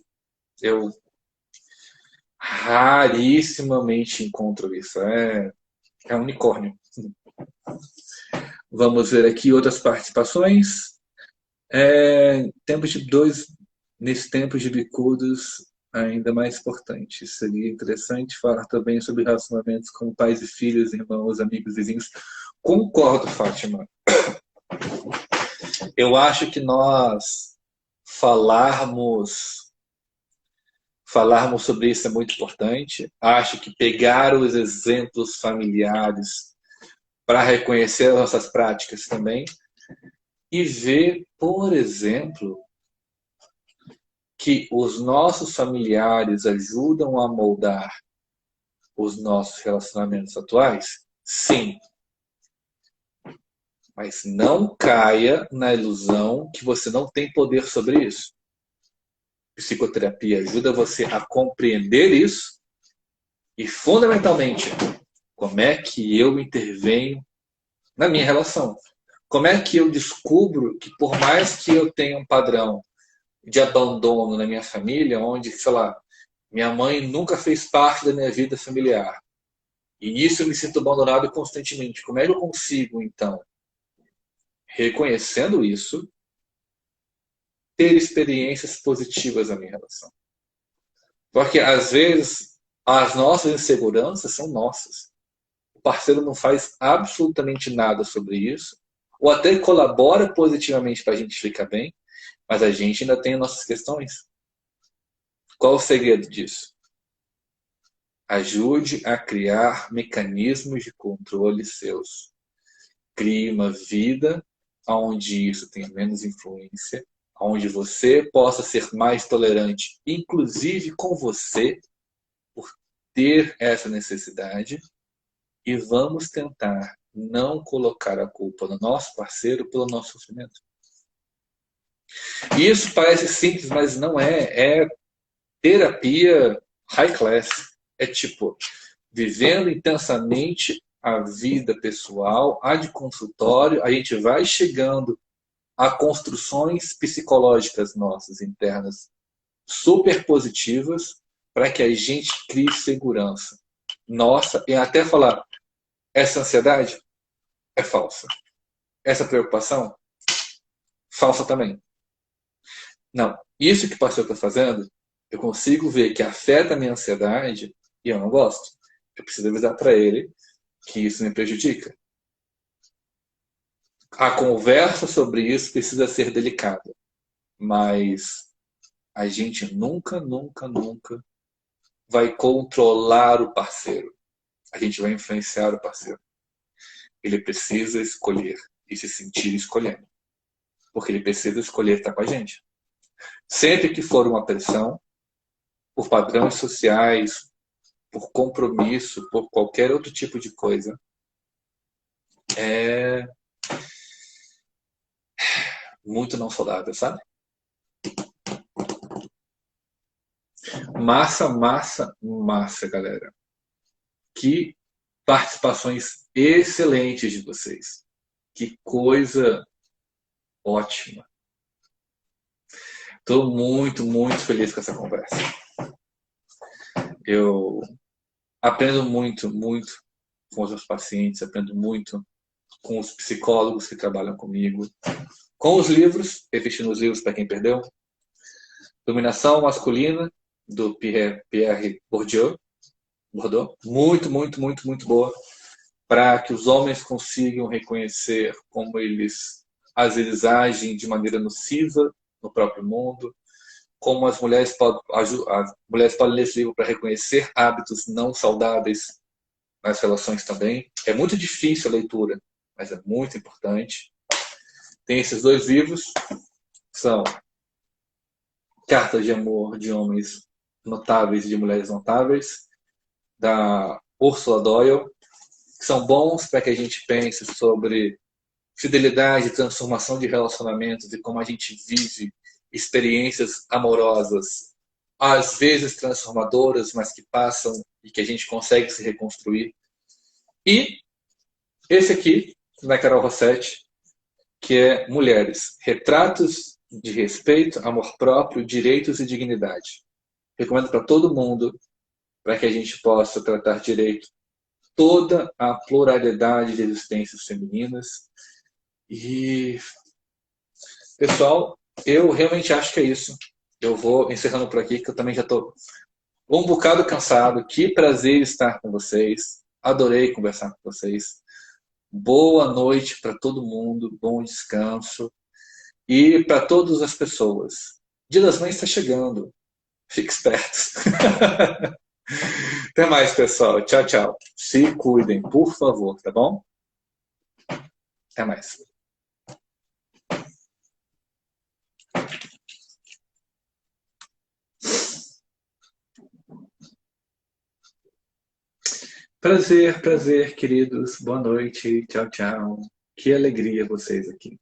Eu rarissimamente encontro isso. É um unicórnio. Vamos ver aqui outras participações. Tempos de dois, nesse tempo de bicudos, ainda mais importante. Seria interessante falar também sobre relacionamentos com pais e filhos, irmãos, amigos, vizinhos. Concordo, Fátima. Eu acho que nós falarmos sobre isso é muito importante. Acho que pegar os exemplos familiares para reconhecer as nossas práticas também e ver, por exemplo, que os nossos familiares ajudam a moldar os nossos relacionamentos atuais? Sim. Mas não caia na ilusão que você não tem poder sobre isso. Psicoterapia ajuda você a compreender isso e, fundamentalmente, como é que eu intervenho na minha relação. Como é que eu descubro que, por mais que eu tenha um padrão de abandono na minha família, onde, sei lá, minha mãe nunca fez parte da minha vida familiar, e nisso eu me sinto abandonado constantemente, como é que eu consigo, então, reconhecendo isso, ter experiências positivas na minha relação? Porque, às vezes, as nossas inseguranças são nossas. O parceiro não faz absolutamente nada sobre isso, ou até colabora positivamente para a gente ficar bem, mas a gente ainda tem nossas questões. Qual o segredo disso? Ajude a criar mecanismos de controle seus. Crie uma vida onde isso tenha menos influência, onde você possa ser mais tolerante, inclusive com você, por ter essa necessidade, e vamos tentar não colocar a culpa no nosso parceiro pelo nosso sofrimento. Isso parece simples, mas não é. É terapia high class. É tipo, vivendo intensamente a vida pessoal, a de consultório, a gente vai chegando a construções psicológicas nossas internas super positivas para que a gente crie segurança. Nossa, e até falar, essa ansiedade é falsa. Essa preocupação, falsa também. Não, isso que o pastor está fazendo, eu consigo ver que afeta a minha ansiedade e eu não gosto. Eu preciso avisar para ele que isso me prejudica. A conversa sobre isso precisa ser delicada, mas a gente nunca, nunca, nunca vai controlar o parceiro. A gente vai influenciar o parceiro. Ele precisa escolher e se sentir escolhendo. Porque ele precisa escolher estar com a gente. Sempre que for uma pressão, por padrões sociais, por compromisso, por qualquer outro tipo de coisa, é muito não saudável, sabe? Massa, massa, massa, galera. Que participações excelentes de vocês. Que coisa ótima. Estou muito, muito feliz com essa conversa. Eu aprendo muito, muito com os meus pacientes, aprendo muito com os psicólogos que trabalham comigo, com os livros, repetindo os livros para quem perdeu, Dominação Masculina, do Pierre Bourdieu, muito, muito, muito, muito boa, para que os homens consigam reconhecer como eles, às vezes, agem de maneira nociva no próprio mundo, como as mulheres podem ler esse livro para reconhecer hábitos não saudáveis nas relações também. É muito difícil a leitura, mas é muito importante. Tem esses dois livros, são Cartas de Amor de Homens Notáveis e de Mulheres Notáveis, da Ursula Doyle, que são bons para que a gente pense sobre fidelidade, transformação de relacionamentos e como a gente vive experiências amorosas, às vezes transformadoras, mas que passam e que a gente consegue se reconstruir. E esse aqui, da Carol Rossetti, que é Mulheres, Retratos de Respeito, Amor Próprio, Direitos e Dignidade. Recomendo para todo mundo, para que a gente possa tratar direito toda a pluralidade de existências femininas. E, pessoal, eu realmente acho que é isso. Eu vou encerrando por aqui, que eu também já estou um bocado cansado. Que prazer estar com vocês. Adorei conversar com vocês. Boa noite para todo mundo, bom descanso. E para todas as pessoas. Dia das Mães está chegando. Fique espertos. Até mais, pessoal. Tchau, tchau. Se cuidem, por favor, tá bom? Até mais. Prazer, prazer, queridos. Boa noite. Tchau, tchau. Que alegria vocês aqui.